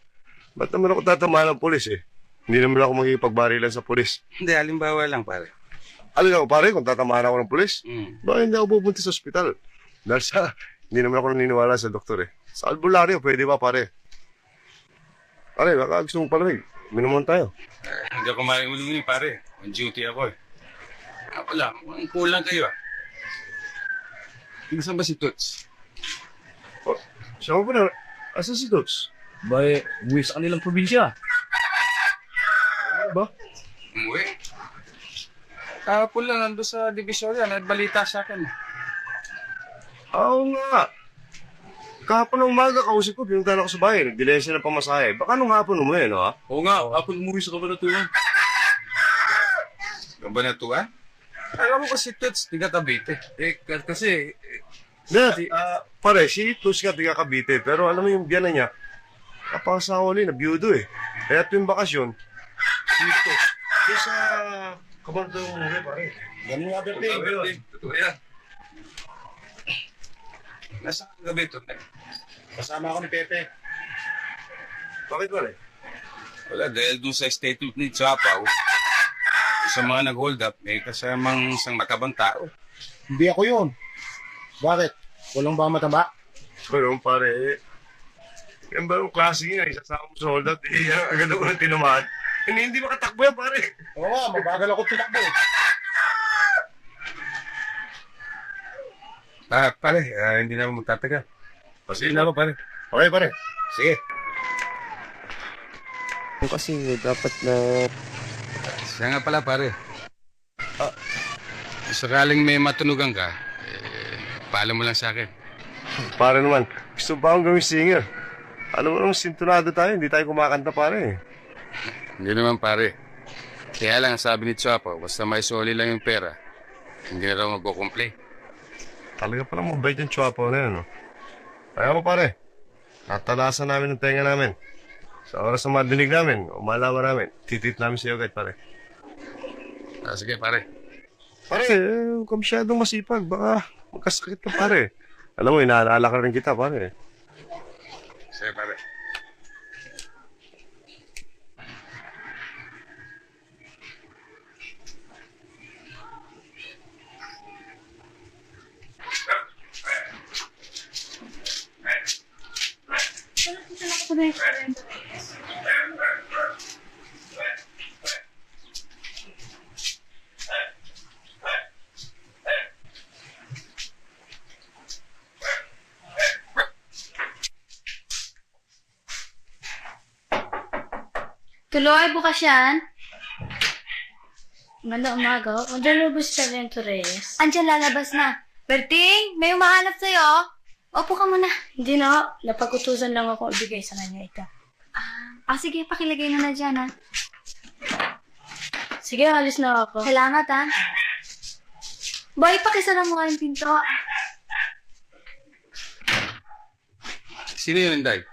Ba't naman ako tatamaan ng pulis eh? Hindi naman ako magkikipagbarilan sa pulis. Hindi, halimbawa lang pare. Alam ako pare, kung tatamaan ako ng pulis, baka hindi ako pupunta sa ospital. Dahil hindi naman ako naniniwala sa doktor eh. Sa albularyo, pwede ba pare? Pare, baka gusto mong palamig. Minuman tayo. Hindi ako mariulungin pare. On duty ako eh. Wala, ang kulang kayo ah. Saan ba si Toots? Oh, siya mo pa na. Asa si Toots? Bay, umuwi sa kanilang probinsya. Ano ba? Umuwi? Kahapon lang nandun sa Divisoria. Nagbalita sa akin. Oo nga. Kahapon ng umaga, kausap ko, pinuntahan ako sa bahay. Nag-delay siya ng pamasahe. Baka nung hapon umuwi, no ha? Oo nga, hapon umuwi sa Kabanatuan. Kabanatuan? Alam mo kasi Toots, tiga Cavite. Kasi... pare, si Toots ka tiga Cavite. Pero alam mo yung biyanan niya, napasawa ulit, nabiyudo eh. Kaya tuwing bakasyon, si Toots. Kaya sa Kabanatuan umuwi, pare. Ganun nga birthday. Totoo yan. Nasaan ka gabi ito? Kasama ako ni Pepe. Bakit pare? Wala, dahil dun sa statement ni Chapaw, sa mga nag-hold up, may kasamang isang matabang tao. Hindi ako yun. Bakit? Walang ba mataba? Pero pare, yan ba yung klase niya? Isasama mo sa hold up, agad ako ng tinamaan. Hindi makatakbo yan, pare. Oo nga, mabagal ako tumakbo. Pare, hindi naman magtatagal. Sige na ako, pare. Okay, pare. Sige. Kasi dapat na... Siya nga pala, pare. Sakaling may matunugan ka, paalam mo lang sa akin. Pare naman, gusto ba akong gawing singer? Alam mo naman, sintonado tayo, hindi tayo kumakanta, pare. Hindi naman, pare. Kaya lang, sabi ni Chapo, basta may soli lang yung pera, hindi na raw magkukumplay. Talaga palang mabait yung Chapo na yan, no? Kaya mo, pare, natalasan namin ang tenga namin. Sa oras na madinig namin, o malaman namin, titit namin sa'yo agad, pare. Sige, pare. Pare, huwag ka masyadong masipag. Baka magkasakit ka, pare. Alam mo, inaalala ka rin kita, pare. Sige, pare. Tuloy, bukas yan. Maganda umaga. Andiyan lubos sa Reyes. Andiyan lalabas na. Berting, may umahanap sa'yo. Opo ka muna. Hindi na, napag-utusan lang ako ibigay sa kanya ito. Sige, pakilagay na dyan, ha? Sige, alis na ako. Salamat, ha? Boy, pakisara mo nga yung pinto. Sino yun, Inday?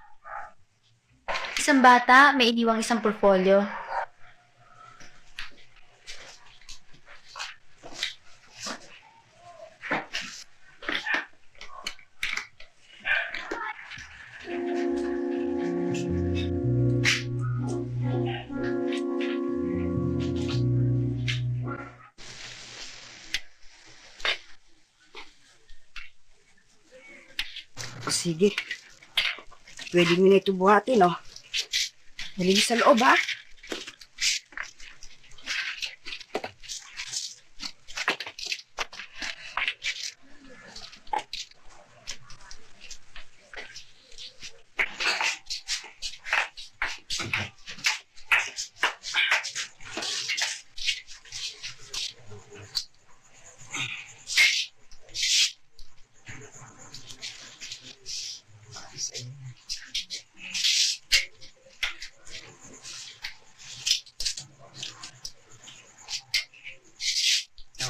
Isang bata, may iniwang isang portfolio. O sige. Pwede mo na ito buhatin, oh. Malinis sa loob, ha?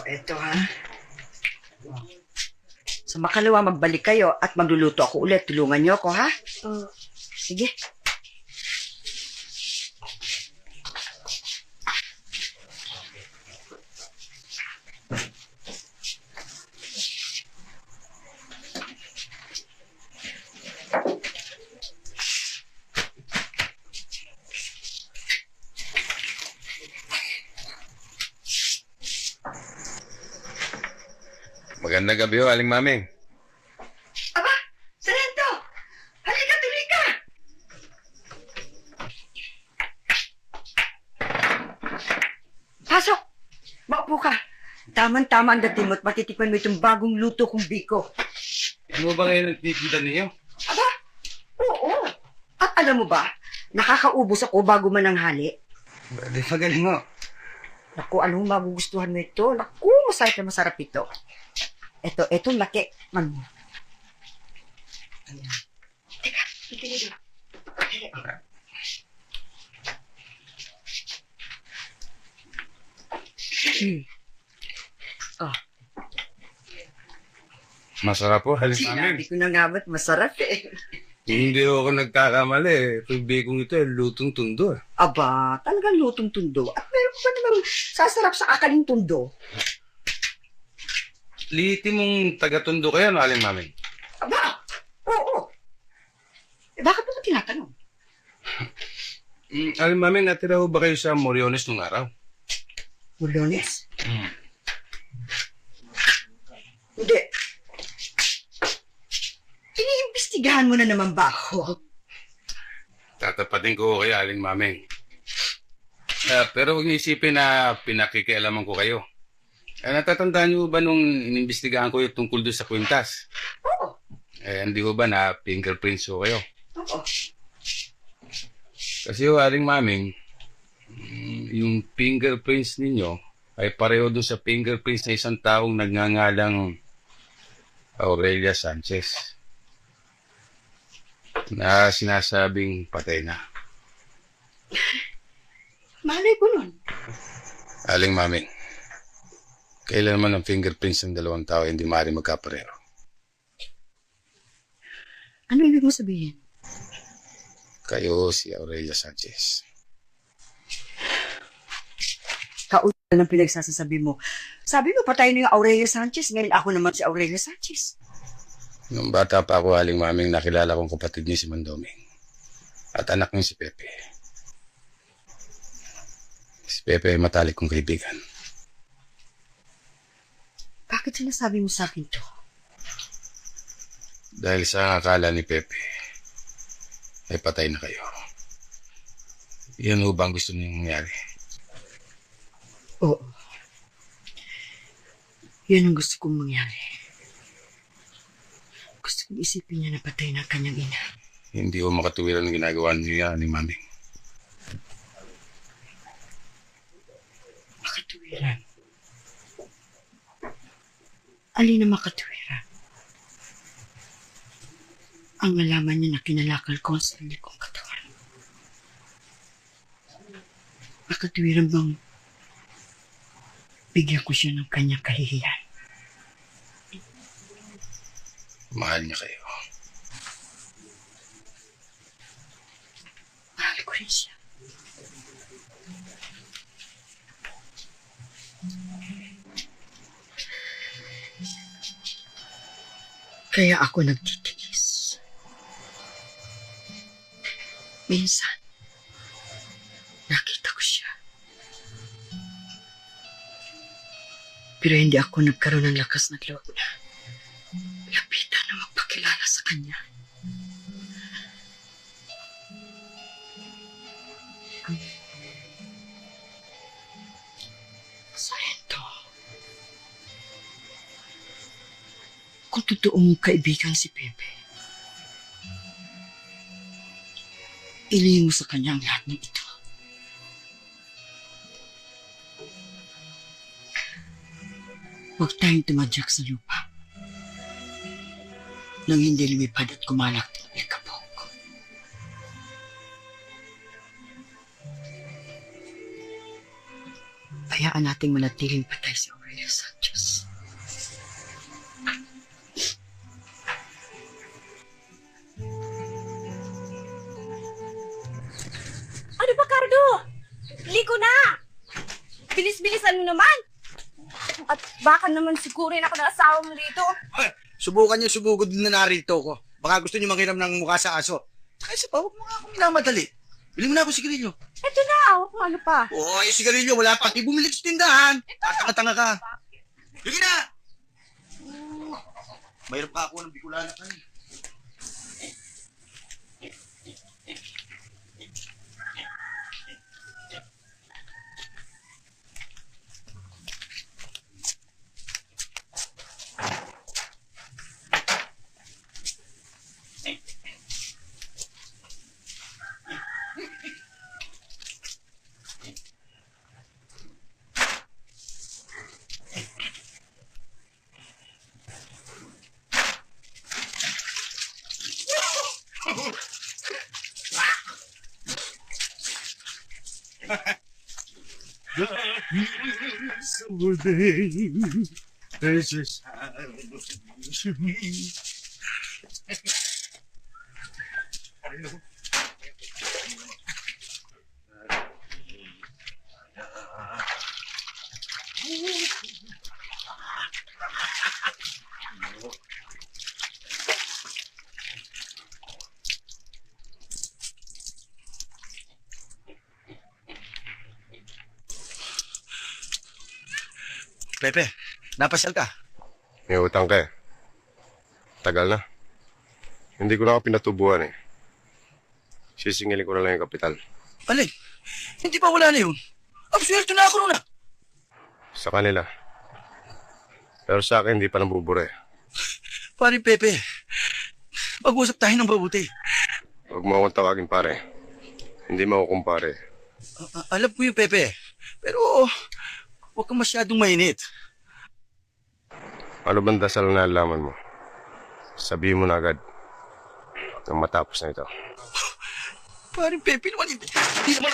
Eto ha. Sa makalawa, magbalik kayo at magluluto ako ulit. Tulungan niyo ako, ha? Sige. Magandang gabi ho, Aling Maming. Aba, Sarento! Halika, tuloy ka! Pasok! Maupo ka. Tama-tama ang dating mo at matitikman mo itong bagong luto kong biko. Ano ba ngayon nagtitinda niyo? Aba, oo. At alam mo ba, nakakaubos ako bago mananghali. Di magaling ho. Naku, anong magugustuhan mo ito? Naku, masarap ito. Ito laki. Man. Ayan. Teka, ito nito. Oh. Masarap po, Aling Maming. Sinabi ko na nga ba't masarap eh. Hindi ako nagkakamali eh. Itong bikong ito ay lutong tundo. Aba, talagang lutong tundo. At meron pa namang sasarap sa akaling tundo. Liti mong taga-tundo kayo, no, Aling Maming? Aba, oo. Bakit mo ko tinatanong? Aling Maming, natira ho ba kayo sa Moriones nung araw? Moriones? Hindi. Iniimbestigahan mo na naman ba ako? Tatapatin ko kayo, Aling Maming. Pero huwag niyo isipin na pinakikialaman ko kayo. Natatandaan niyo ba nung inimbestigahan ko yung tungkol doon sa kwintas? Oo. Hindi ko ba na fingerprints ko kayo? Oo. Kasi Aling Maming, yung fingerprints ninyo ay pareho doon sa fingerprints na isang taong nagngangalang Aurelia Sanchez na sinasabing patay na. Malay ko nun. Aling Maming, kailan naman ang fingerprints ng dalawang tao hindi maaaring magkapareho? Ano ibig mo sabihin? Kayo si Aurelia Sanchez. Kautal ng pinagsasasabi mo. Sabi mo, patay na yung Aurelia Sanchez. Ngayon ako naman si Aurelia Sanchez. Nung bata pa ako, Aling Maming, nakilala kong kapatid niya si Mandoming. At anak niya si Pepe. Si Pepe ay matalik kong kaibigan. Bakit sinasabi mo sa akin to? Dahil sa akala ni Pepe, ay patay na kayo. Yan ho ba ang gusto niyong mangyari? Oo. Yan ang gusto kong mangyari. Gusto kong isipin niya na patay na kanyang ina. Hindi ho makatuwiran ang ginagawa niyo yan ni Maming. Makatuwiran? Alin na makatuwiran? ang alaman niya na kinalakal ko ang sarili kong katawan. Makatwiran bang bigyan ko siya ng kanyang kahihiyan? Mahal niya kayo. Mahal ko rin siya. Kaya ako nagtitiis. Minsan, nakita ko siya. Pero hindi ako nagkaroon ng lakas ng loob na lapitan na magpakilala sa kanya. Sarento, kung totoo mong kaibigan si Pepe, ilihing mo sa kanya ang lahat ng ito. Huwag tayong tumadyak sa lupa nang hindi lumipad at kumalak ng ikabok. Hayaan nating manatiling patay si Aurelio Sanchez. Ano ba, Cardo? Liko na! Bilis-bilisan mo naman! At baka naman sigurin ako ng asawa mo dito. Subukan niyo sumugod na narito ko. Baka gusto niyo makiram ng mukha sa aso. Kaysa pa, huwag mo nga ako minamadali. Bili mo na ako sigarilyo. Eto na, kung ano pa. Oo, yung sigarilyo, wala pa. Bumili sa tindahan. Tanga-tanga ka. Sige na! Mayroon pa ako ng Bicolana kayo. Pepe, napasyal ka. May utang ka eh. Tagal na. Hindi ko na ako pinatubuhan eh. Sisingilin ko na lang yung kapital. Alay, hindi pa wala na yun. Absuelto na ako nun ah. Sa kanila. Pero sa akin, hindi pa nabubura eh. Pare Pepe, mag-usap tayo ng mabuti. Huwag mo akong tawagin pare. Hindi mo ako kumpare. Alam ko yung Pepe. Pero, huwag kang masyadong mainit. Ano bang dasal na nalaman mo? Sabihin mo na agad. Nang matapos na ito. Pare Pepe naman, hindi naman...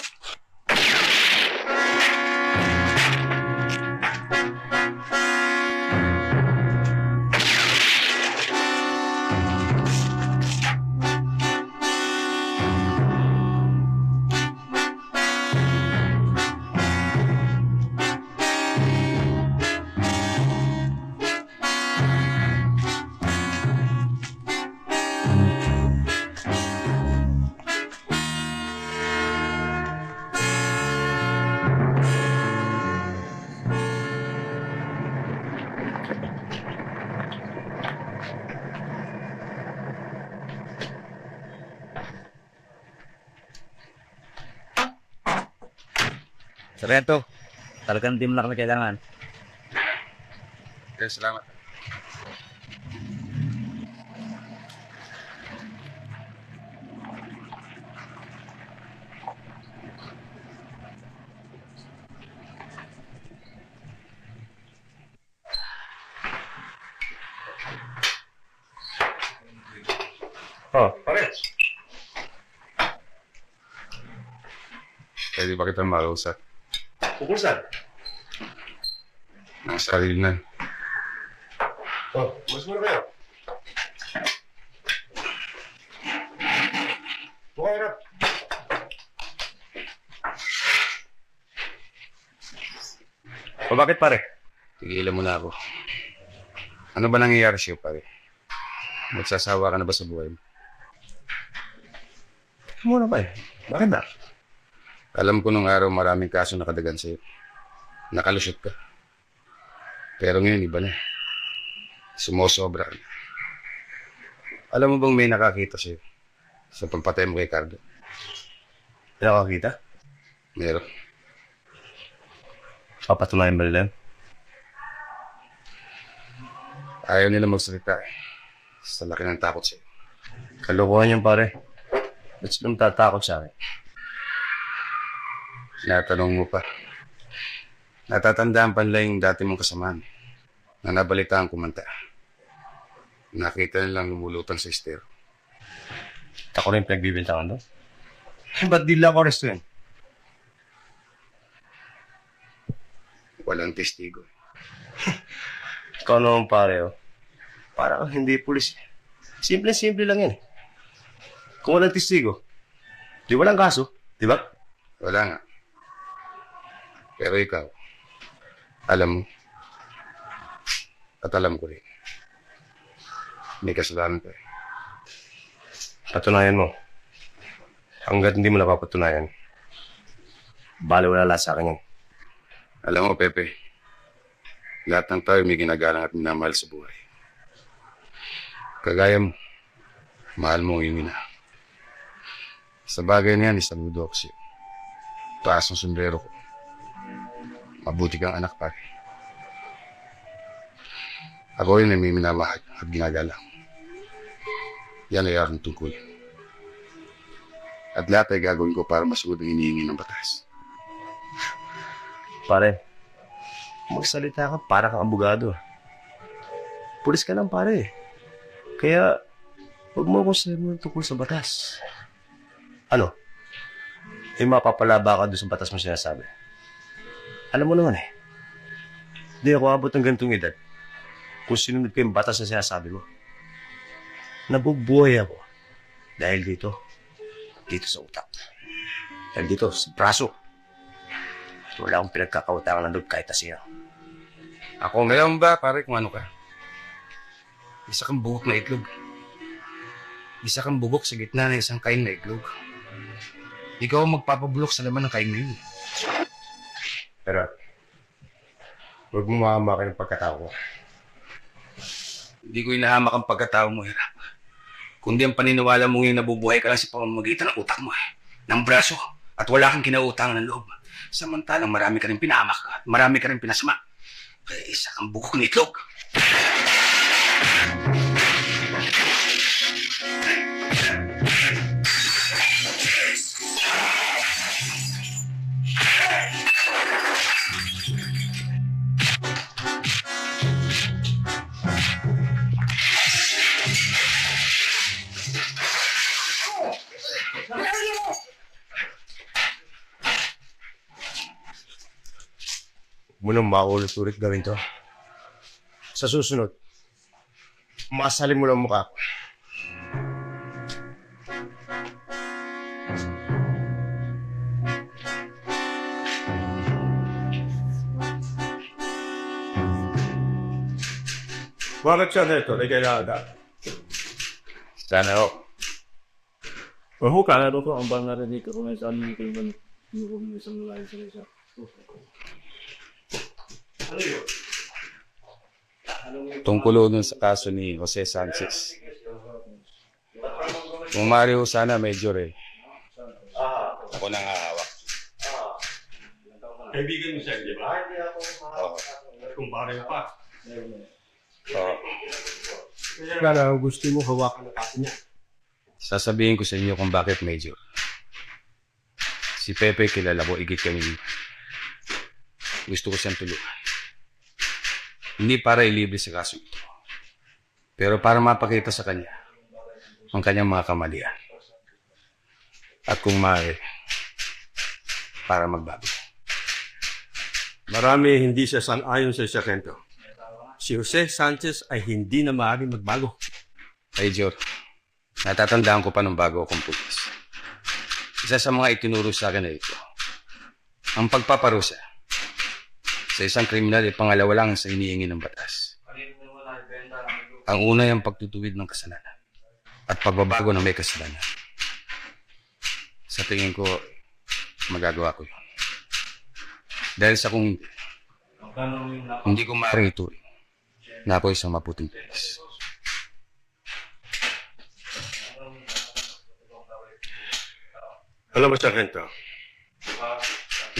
Sarento, talagang di mo na kami kailangan. Okay, salamat. Oh, pare. Pwede ba kita makausap? Kung saan? Ang sarili na. Oh, mas muna kayo. Mukha harap. O bakit pare? Tigilan mo na ako. Ano ba nangyayari sa'yo pare? Magsasawa ka na ba sa buhay mo? Muna ba eh? Bakit ba? Alam ko nung araw maraming kaso nakadagan sa'yo. Nakalusot ka. Pero ngayon iba na. Sumusobra ka na. Alam mo bang may nakakita sa'yo sa pagpatay mo kay Cardo? May nakakita? Meron. Papatunayan ba nila? Ayaw nila magsalita eh. Sa laki ng takot sa'yo. Kalokohan yan pare. Ba't silang tatakot sa akin? Natanong mo pa. Natatandaan pa nila yung dati mong kasamaan na nabalitaan kumanta. Nakita nilang lumulutan sa estero. Ako rin pinagbibintangan doon. Ba't di lang ako resto yan? Walang testigo. Ikaw naman pare oh. Para kang hindi pulis. Simple-simple lang yan. Kung walang testigo, di walang kaso, di ba? Wala nga. Pero ikaw, alam mo, at alam ko rin, may kasalanan ka eh. Patunayan mo. Hanggat hindi mo napapatunayan, bali wala sa akin yan. Alam mo, Pepe, lahat ng tayo may ginagalang at minamahal sa buhay. Kagaya mo, mahal mo ang iyong ina. Sa bagay na yan, isaludo ako sa'yo. Taas ng sombrero ko. Mabuti kang anak, pare. Ako rin ay may minamahal at ginagalang. Yan ay aking tungkol. At lahat ay gagawin ko para masunod ang hinihingi ng batas. Pare, magsalita ka para kang abogado. Pulis ka lang pare. Kaya, huwag mo akong sabihin tungkol sa batas. Ano? Eh, mapapalaba ka doon sa batas mo sinasabi. Alam mo naman eh. Hindi ako abot ng ganitong edad kung sinunod ko yung batas na sinasabi mo. Nabubuhay ako. Dahil dito sa utak. Dahil dito sa braso. At wala akong pinagkakautangan ng loob kahit na sino. Ako ngayon ba, pare, kung ano ka? Isa kang bugok na itlog. Isa kang bugok sa gitna ng isang kain na itlog. Ikaw ang magpapabulok sa laman ng kain na yun. Pero, huwag mo mahamakin ang pagkatao ko. Hindi ko inahamak ang pagkatao mo, Hirap. Kundi ang paniniwala mo ngayon nabubuhay ka lang sa pamamagitan ng utak mo ng braso, at wala kang kinautangan ng loob. Samantalang marami ka rin pinahamak at marami ka rin pinasama. Kaya isa kang bugok na itlog. Huwag mo nang maulit-ulit gawin to. Sa susunod, masalin mo lang mukha ko. Bakit siya nito? Ay kailangan ka. Sana ho. O kaya ko ang bang narinig ko may sabi ko yung isang lain sa isa. Tungkol nun sa kaso ni Jose Sanchez. Kung maaari ho sana, Major eh. Ako nang hahawak. Kaibigan mo siya, di ba? Oo. Kumpare mo pa. Oo. Kaya gusto mo hawakan ang kaso niya. Sasabihin ko sa inyo kung bakit, Major. Si Pepe kilala ko, igit kami. Gusto ko siyang tulungan. Hindi para ilibre sa kaso ito. Pero para mapakita sa kanya ang kanyang mga kamalian. At kung maaari, para magbago. Marami hindi siya sang-ayon sa Sargento. Si Jose Sanchez ay hindi na maaaring magbago. Ay, Jor, natatandaan ko pa nung bago akong pulis. Isa sa mga itinuro sa akin ay ito. Ang pagpaparusa sa isang kriminal ay pangalawa lang sa iniingi ng batas. Ang una ay ang pagtutuwid ng kasalanan at pagbabago ng may kasalanan. Sa tingin ko, magagawa ko yun. Dahil sa kung hindi ko maaaring ituring na ako isang maputing pulis. Alam mo, Sargento,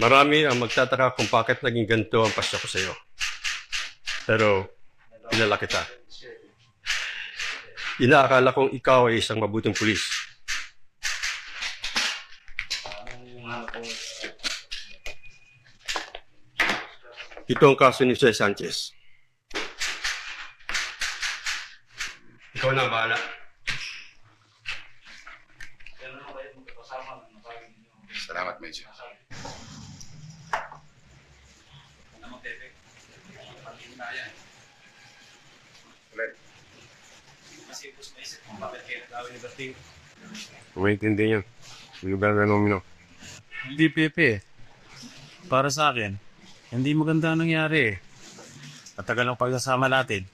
marami ang magtataka kung bakit naging ganito ang pasya ko sa iyo. Pero, kilala kita. Inaakala kong ikaw ay isang mabuting pulis. Ito ang kaso ni Jose Sanchez. Ikaw na ang bahala. Salamat, Medyo. Umaintindi niyo. Hindi ba nanomino? Hindi, Pepe. Para sa akin, hindi maganda ang nangyari. Matagal ang pagsasama natin.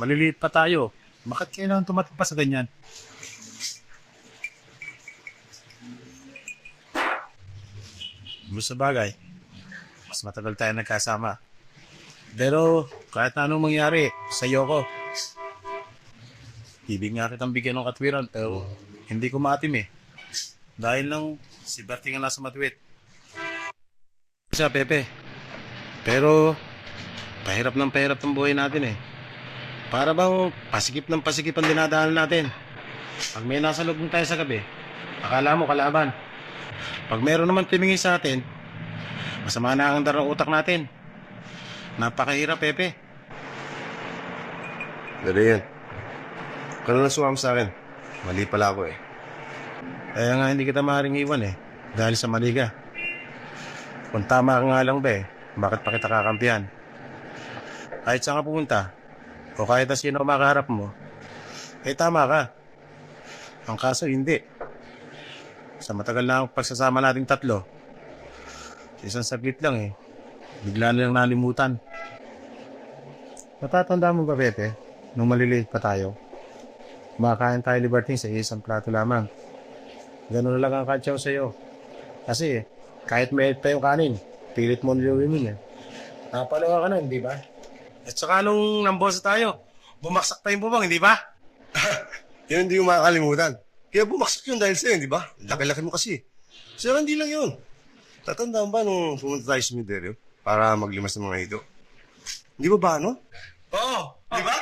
Maliliit pa tayo. Bakit kailangan tumating pa sa ganyan? Sa bagay, mas matagal tayo nagkasama. Pero kahit na anong mangyari, sa'yo ko. Ibig nga kitang bigyan ng katwiran, pero hindi ko maatim eh. Dahil lang si Berting ang nasa matwid. Siya, Pepe. Pero pahirap ng buhay natin eh. Para bang pasikip ng pasikip ang dinadaanan natin. Pag may nasa loob tayo sa gabi, akala mo kalaban. Pag meron naman tumingin sa atin, masama na ang darang utak natin. Napakahirap, Pepe. Dali yan. Kung ano nasuwam sa akin, mali pala ako eh. Kaya nga hindi kita maaaring iwan eh. Dahil sa mali ka. Kung tama ka nga lang ba eh, bakit pa kita kakampihan? Kahit saan ka pumunta, o kahit na sino makaharap mo, eh tama ka. Ang kaso hindi. Sa matagal na ang pagsasama nating tatlo, isang saglit lang eh, bigla na lang nalimutan. Natatanda mo ba, Pepe, nung maliliit pa tayo? Kumakain tayo Libertine sa isang plato lamang. Ganun na lang ang kantsaw sa'yo. Kasi kahit may pa yung kanin, pilit mo niliwin eh. Napalawa ka na, hindi ba? At saka nung nambosa tayo, bumaksak tayong bubang, hindi ba? Yan hindi ko makakalimutan. Kaya bumaksak yun dahil sa'yo, di ba? Laki-laki mo kasi. Sir, hindi lang yun. Tatandaan ba nung pumunta tayo sa Miderio para maglimas ng mga hito? Hindi ba ba, no? Oo, di ba?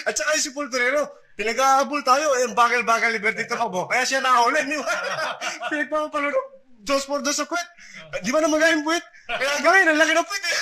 At saka yung si Pultorero, pinag-aabol tayo, eh, bakal-bakal Liberty tumakbo. Kaya siya nakahuli, di ba? Pinagpapalunok, 2-4 sa kwet. Di ba naman gayong puwet? Kaya gawin, ang laki ng puwet eh.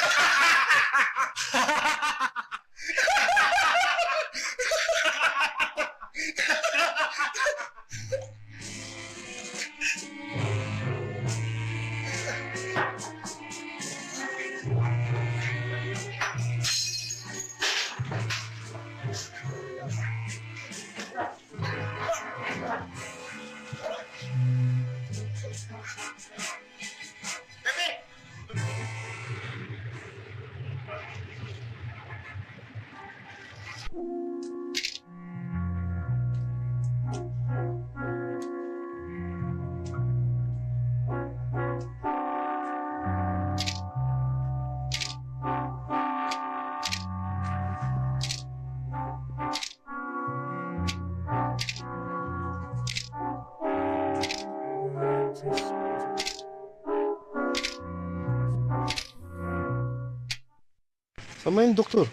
Sama yung doktor.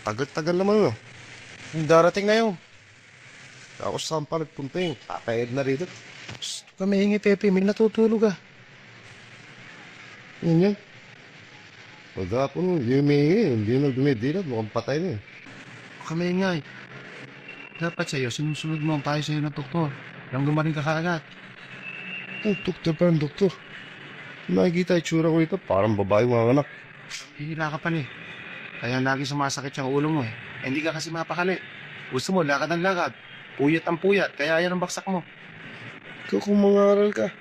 Tagal-tagal naman, no? Yung darating na yun. Ako saan pa nagpunta yung kakayad na rito. Shh, huwag ka mahingi, Pepe. May natutulog ah. Yan yan. Pagkapon, hindi humingi. Hindi na dumidilat. Mukhang patay na eh. Huwag ka maingay. Dapat sa'yo, sinusunod mo ang payo sa'yo ng doktor. Nang gumaling ka kaagad. Ang doktor pa ng doktor. Nakikita itsura ko ito, parang babae mga anak. Hihila ka pa eh. Kaya lagi sumasakit yung ulo mo eh. Hindi ka kasi mapakali. Gusto mo, lakad ang lakad. Puyat ang puyat, kaya yan ang baksak mo. Ikaw kung mangaral ka.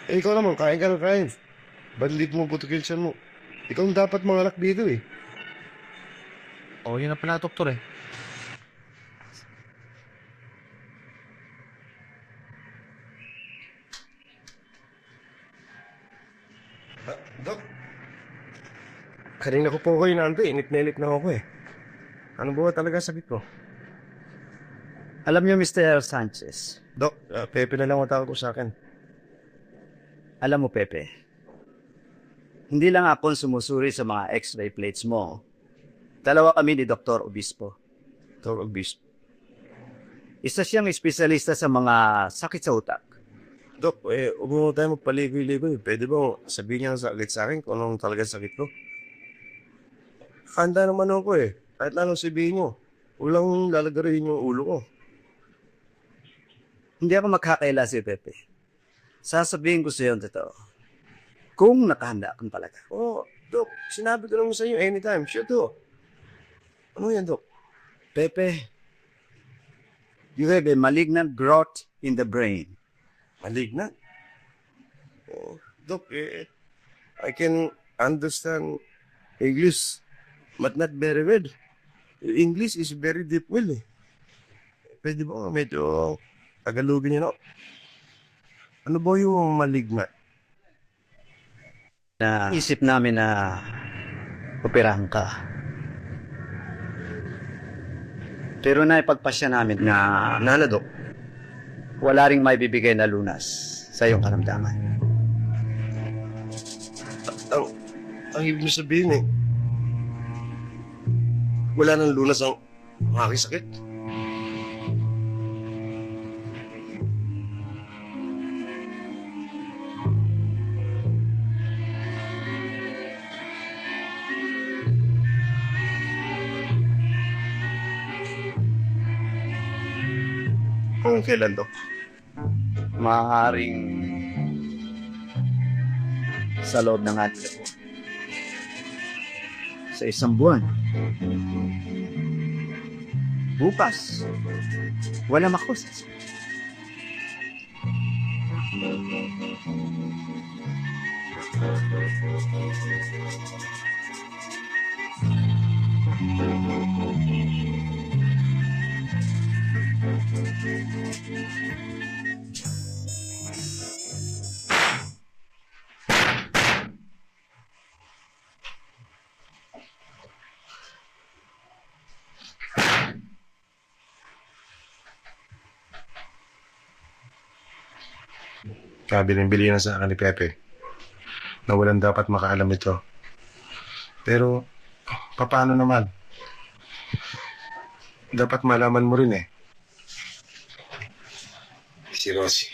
Eh, ikaw naman, kain ka ng kain. Ba't hindi mo putukin siya mo? Ikaw ang dapat manganak dito eh. Oo, yun na pala, doktor eh. Dok, kanina ko po kayo inaantay. Init na init na ako eh. Ano ba talaga sakit ko? Alam niyo, Mr. Sanchez. Dok, Pepe na lang ang tawag ko sa akin. Alam mo, Pepe, hindi lang ako sumusuri sa mga x-ray plates mo. Dalawa kami ni Dr. Obispo. Dr. Obispo? Isa siyang espesyalista sa mga sakit sa utak. Dok, huwag mo tayo magpaligoy-ligoy. Pwede ba sabihin niya ang sakit sa akin kung anong talaga sakit ko? Handa naman ako eh. Kahit anong sabihin mo. Walang lalagarin yung ulo ko. Hindi ako makakaila si Pepe. Sasabihin ko sa iyo ang totoo. Kung nakahanda kang talaga. Oo, Dok. Sinabi ko naman sa inyo anytime. Sure to. Ano yan, Dok? Pepe, you have a malignant growth in the brain. Malignant? Dok, I can understand English, but not very well. English is very deep well eh. Pwede ba medyo tagalogin niyo, no? Ano ba yung malignant? Isip namin na operahan ka. Pero naipagpasya namin na Dok? Wala ring may bibigay na lunas sa iyong karamdaman. Ang ibig mo sabihin eh, wala nang lunas ang aking sakit. Kung kailan, Dok? Maaaring sa loob ng ating buwan. Sa isang buwan. Bukas. Wala makusas. Kabiling-bili na sa akin ni Pepe na walang dapat makaalam ito. Pero, paano naman? Dapat malaman mo rin eh. Si Rosie.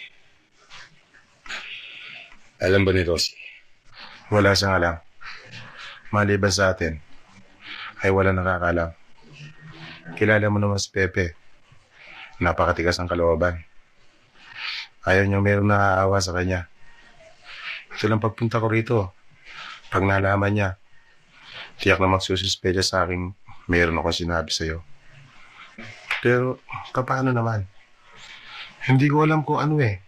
Alam ba ni Rosie? Wala siyang alam. Maliban sa atin, ay wala nakakalam. Kilala mo naman si Pepe. Napakatigas ang kalooban. Ayaw niya mayroong naaawa sa kanya. Ito lang pagpunta ko rito. Pag nalaman niya, tiyak na magsususpecha sa akin mayroon akong sinabi sa'yo. Pero, paano naman? Hindi ko alam kung ano eh.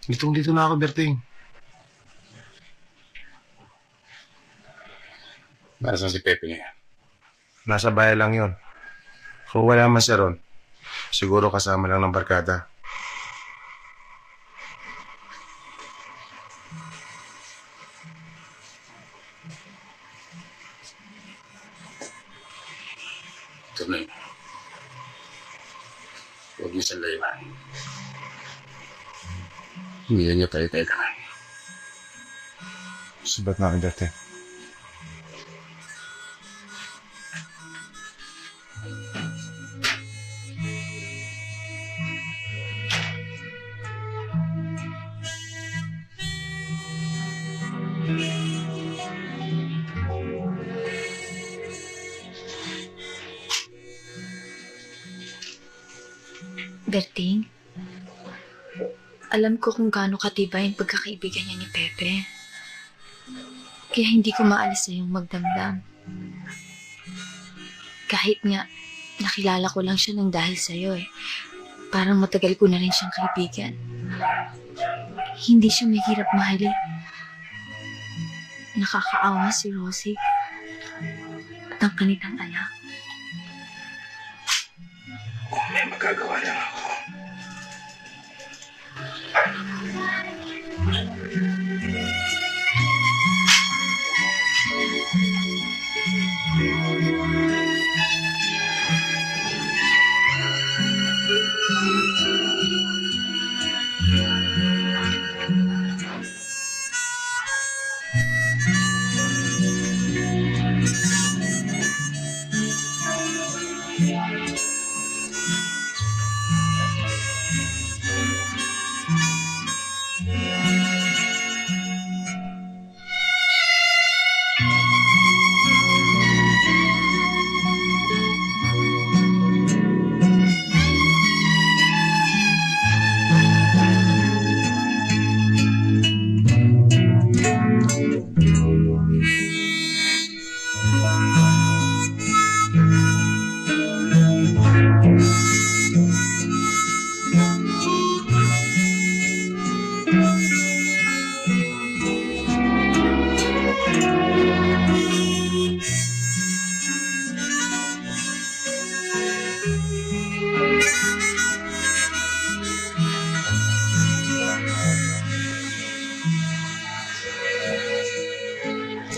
Dito na ako, Berting. Nasaan si Pepe niya? Nasa bahay lang yon. Kung wala man siya ron, siguro kasama lang ng barkada. Tunay. Huwag niyo siyang layuan. Hindi niyo tayo-tayo ka. Sabat na akin dati. Berting, alam ko kung gaano katibay ang pagkakaibigan niya ni Pepe. Kaya hindi ko maalis sa iyong magdamdam. Kahit nga, nakilala ko lang siya ng dahil sa'yo eh. Parang matagal ko na rin siyang kaibigan. Hindi siya mahirap mahalin. Nakakaawa si Rosie at ang kanilang anak. Kung may magagawa lang ako.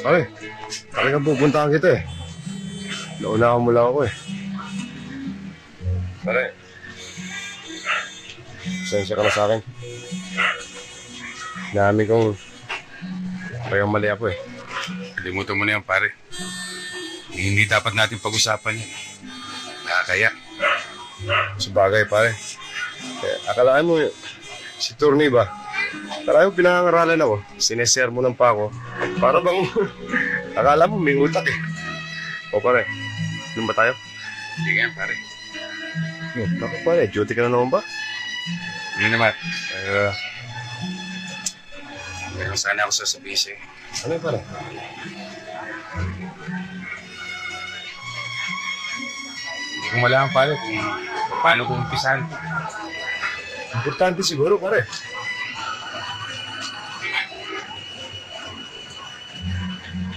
Ay, talagang pupuntahan kita eh. Naunahan mo lang ako eh. Pare, pasensya ka na sa akin. Namin kong parang mali ako eh. Kalimutan mo na yan, pare. Hindi dapat natin pag-usapan yan. Nakakaya. Sabagay, pare. Akalaan mo, si Tourney ba? Parang pinangangaralan ako. Sineser mo lang pa ako. Para bang, akala mo may utak eh. O pare, inom ba tayo? Hindi nga, pare. Naku pare, duty ka na naman ba? Hindi naman. Meron sana ako sasabihin sa'yo. Ano yun pare? Hindi ko malaman, pare, kung paano ko umpisan. Importante siguro pare.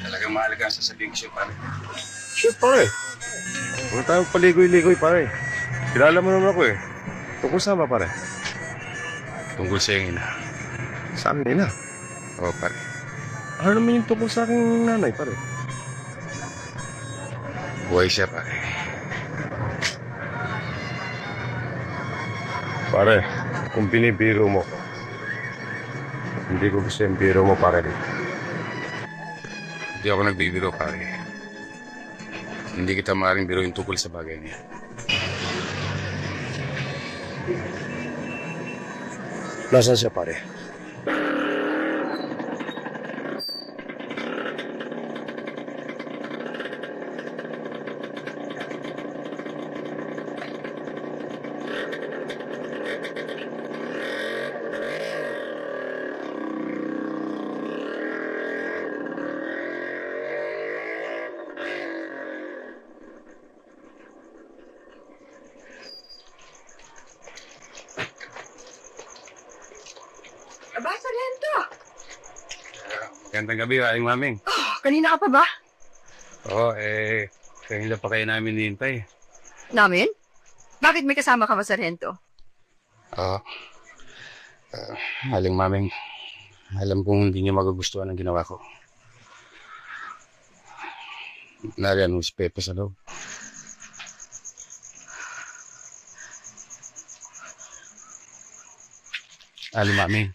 Talagang mahalaga ang sasabihin ko sa'yo, pare. Sure pare. Huwag tayong paligoy-ligoy pare. Kilala mo naman ako eh. Tungkol saan ba pare? Tungkol sa iyong ina. Sa amin ina? Oo, pare. Ano naman yung tungkol sa aking nanay pare? Buhay siya, pare. Pare, kung binibiro mo, hindi ko gusto yung biro mo pare. Hindi ako nagbibiro, pare. Hindi kita maaaring biro yung tungkol sa bagay niya. Nasaan siya pare? Aba, Sargento! Gandang gabi, aling maming. Oh, kanina ka pa ba? Oo, kanina pa kayo namin nihintay. Namin? Bakit may kasama ka ba, Sargento? Oo. Aling maming, alam kong hindi niyo magugustuhan ang ginawa ko. Nariyan mo si Pepe sa loob. Aling maming,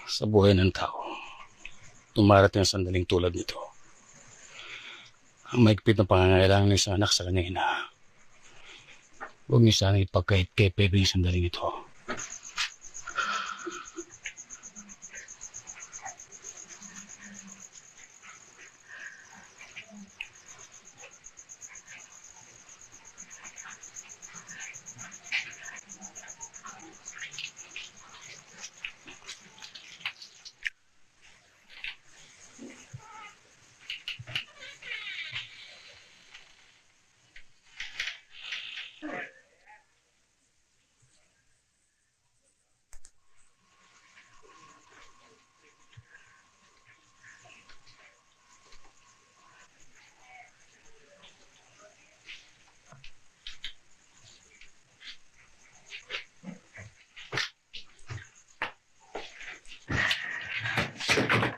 sa buhay ng tao, tumarating ang sandaling tulad nito. Ang maigpit na pangangailangan ng isang anak sa kanyang ina. Huwag niyo sana ipagkait kay Pepe yung sandaling ito.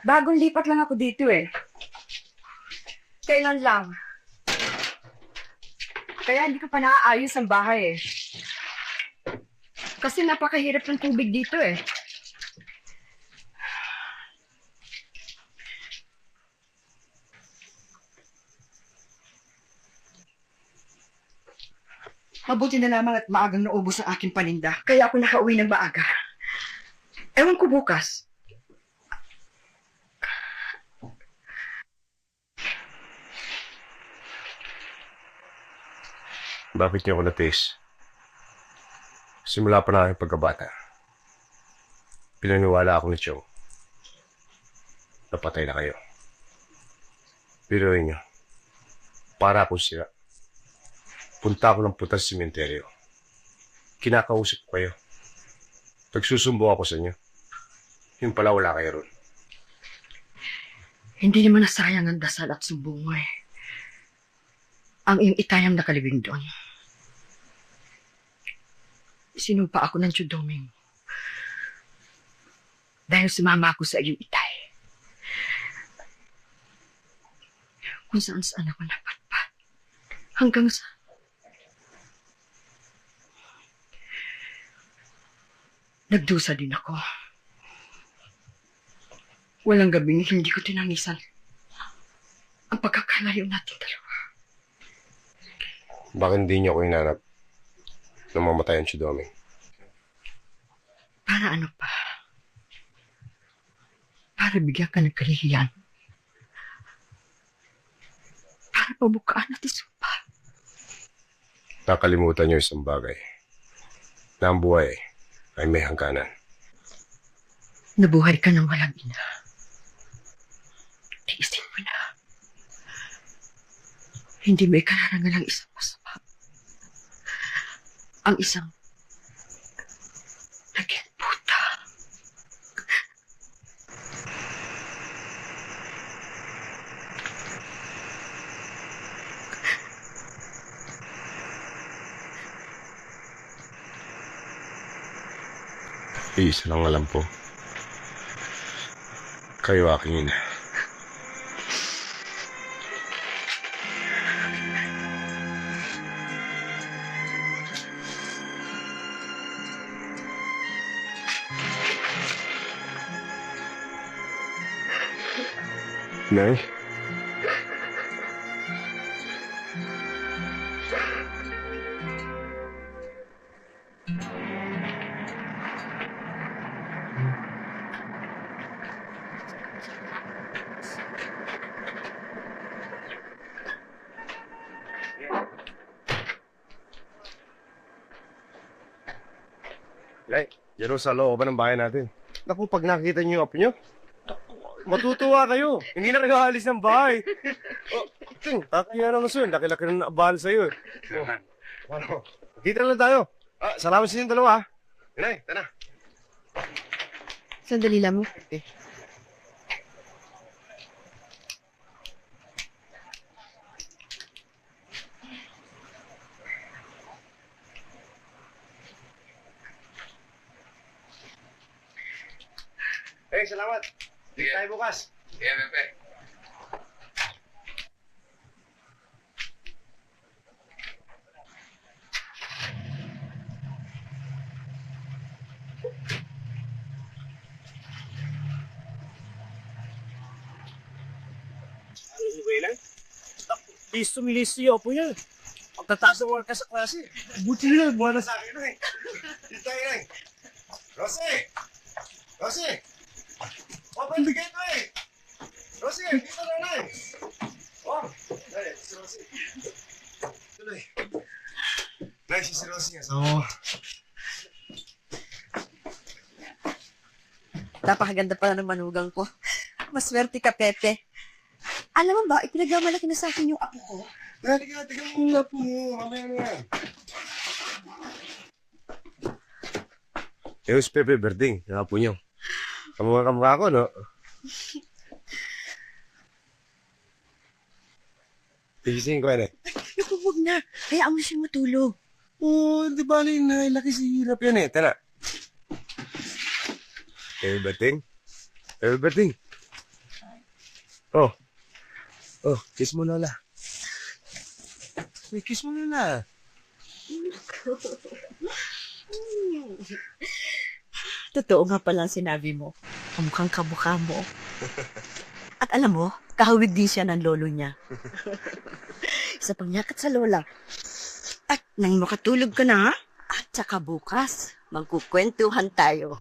Bagong lipat lang ako dito eh. Kailan lang. Kaya hindi ko pa naaayos ang bahay eh. Kasi napakahirap ng tubig dito eh. Mabuti na lamang at maagang naubos ang aking paninda. Kaya ako nakauwi ng maaga. Ewan ko bukas. Bakit niyo ako natiis? Simula pa na aking pagkabata. Pinaniwala ako ni Chong. Napatay na kayo. Pero niyo, para akong sira. Punta ako ng punta sa sementeryo. Kinakausap ko kayo. Nagsusumbo ako sa inyo. Yung pala wala kayo ron. Hindi naman nasayang ang dasal at sumbong mo eh. Ang iyong itayang nakalibing doon. Sinumpa ako ng tsudoming. Dahil sumama ako sa iyong itay. Kung saan ako napatpat. Hanggang sa... Nagdusa din ako. Walang gabing hindi ko tinangisan ang pagkakalayo natin dalawa. Bakit hindi niyo ako hinanap nang mamatay ang Chudoming? Para ano pa? Para bigyan ka ng kalihiyan. Para pabukaan natin sumpa. Nakalimutan niyo isang bagay. Na ang buhay ay may hangganan. Nabuhay ka ng walang ina. Tiisin mo na. Hindi may kararangal ang isang masama. Ang isang naging puta. Isa lang alam po. Kayo aking ina. Nay? Nay, yan sa looban ng bahay natin. Naku, pag nakita niyo yung apo niyo, matutuwa kayo. Hindi na kayo alis ng bahay. Oh, Ting, kaya naman sir. Laki-laki na naabahal sa'yo. Ano? Kita lang tayo. Salamat sa inyong dalawa. Inay, tana. Sandali lang mo. Okay. Hey, salamat. Sige tayo bukas. Sige, Pepe. Listo po yan. Pagkataas ng work ka sa klase. Buti na, buwan na sa akin na eh. Dito tayo, Inay. Rosie! Rosie! Open the gateway! Rosie, dito na, Inay. Oh, dali, si Rosie. Tuloy. Nice si Rosie. So, Napakaganda pala ng manugang ko. Maswerte ka, Pepe. Alam mo ba, ipinagmamalaki na sa akin yung apo ko. tiga mo nga po mo. Mamaya na yan. Si Pepe Berding, yung apo niyo. Kamukha ko, no? Tigising ko yan eh. Naku, huwag na. Hayaan mo siyang matulog. Oh, di ba na laki si hirap yan eh. Tala. Pepe Berding? Pepe Berding? Oh. Oh, kiss mo, Lola. Uy, kiss mo, Lola. Totoo nga palang sinabi mo. Kamukhang kamukha mo. At alam mo, kahawig din siya ng lolo niya. Isa pang yakat sa lola. At nang makatulog ka na, at saka bukas, magkukwentuhan tayo.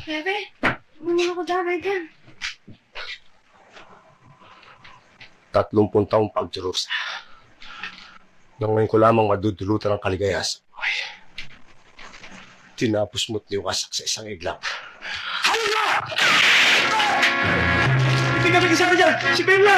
Bebe, muna ako daray dyan. 30 taong pagdurusa. Nang ngayon ko lamang madudulutan ng kaligaya sa buhay. Tinapos mo't niwasak sa isang iglap. Halika! Hindi ka mag-isa ka dyan! Si Bella!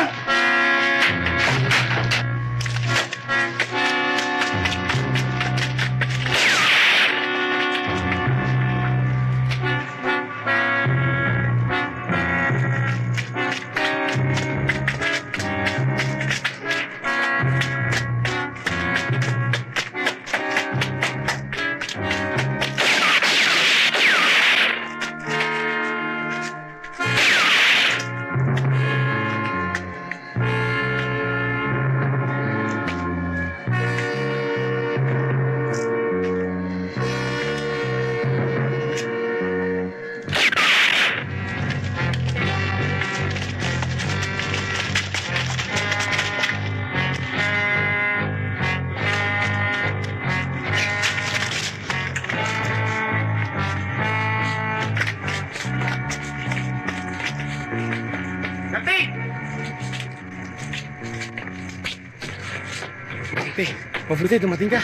Mabuti, dumating ka.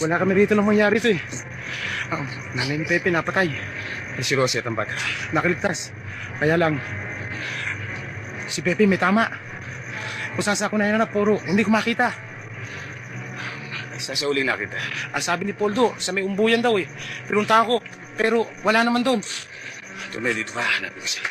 Wala kami rito nang mangyari ito eh. Nanay ni Pepe napatay. Si Rosie at ang bata. Nakaligtas. Kaya lang, Si Pepe may tama. Kung saan ako na puro, hindi ko makita. Sa uli nakita. Ang sabi ni Poldo, sa may umbuyan daw eh. Pinunta ako, pero wala naman doon. Tunay, dito ka. Hanapin ko siya.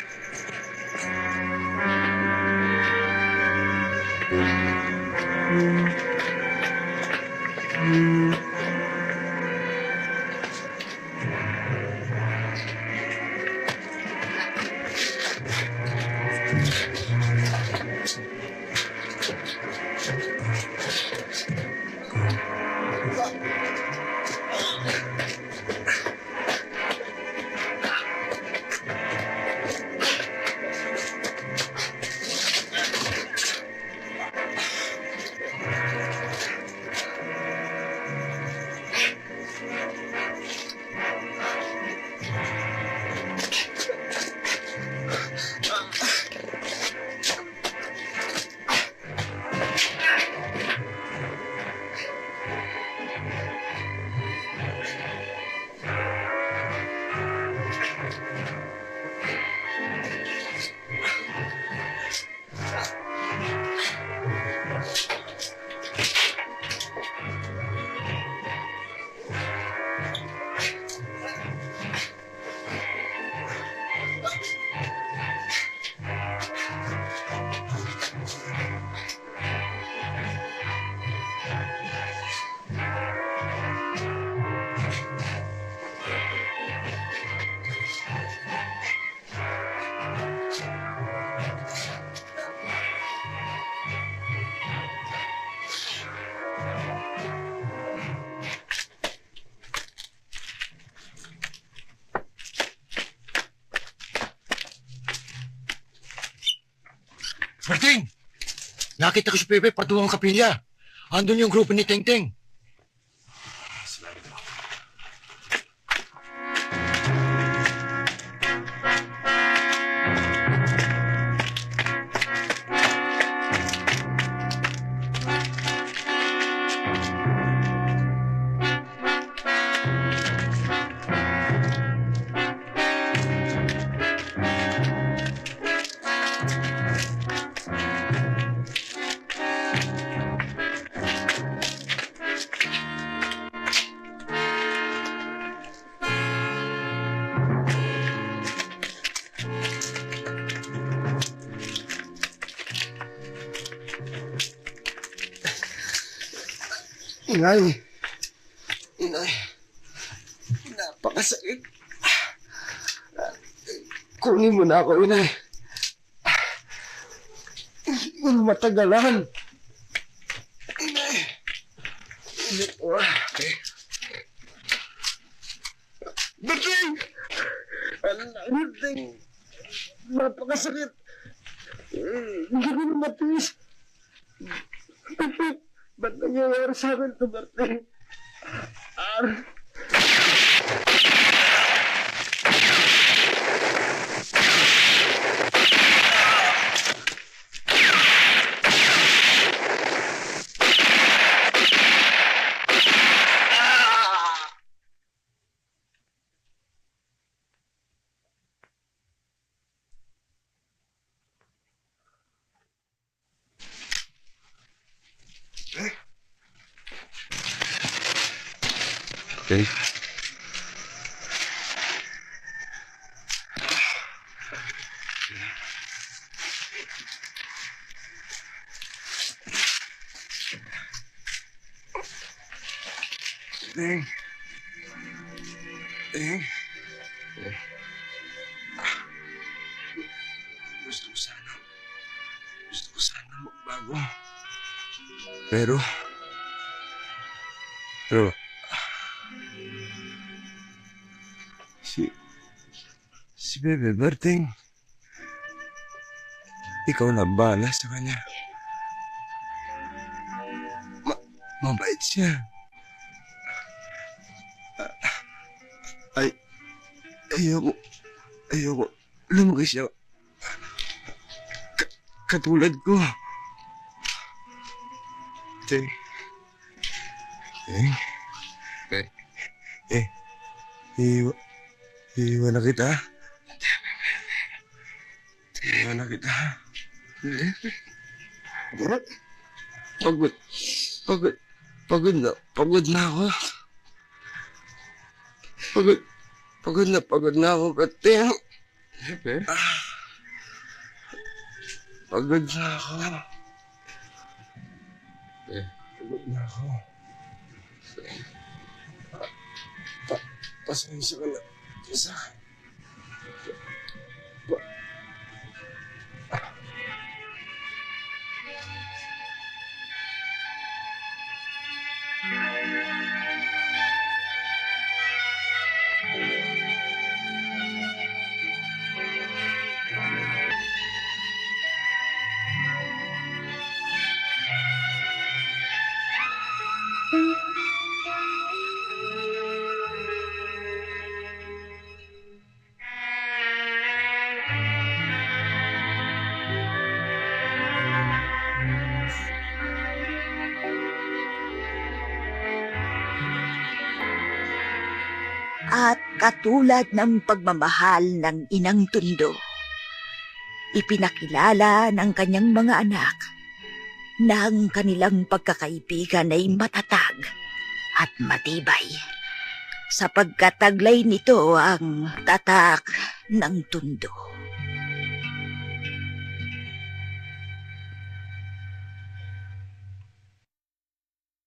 Berting! Nakita ko si Pepe patungo ang kapilya. Andun yung grupo ni Teng Teng. Inay. Inay. Napakasakit. Kunin mo na ako, Inay. Hindi ko na matagalan. Inay. Berting! Berting! Napakasakit. Hindi ko na matiis. Ba't nangyayari sa akin ito, Berting? Okay. Teng. Teng. Gusto ko sana magbago. Pero, si Bebe Berting, ikaw na bahala sa kanya. Mabait siya. Ayoko lumaki siya. Katulad ko. Teng. Iwan na kita. Iwan na kita. Pagod. Pagod na ako. Pagod na ako, Pepe. Pepe? Pagod na ako. Eh, Pagod na ako. Pasensya ka na. At katulad ng pagmamahal ng inang Tundo, ipinakilala ng kanyang mga anak na ang kanilang pagkakaibigan ay matatag at matibay, sapagkat taglay nito ang tatak ng Tundo.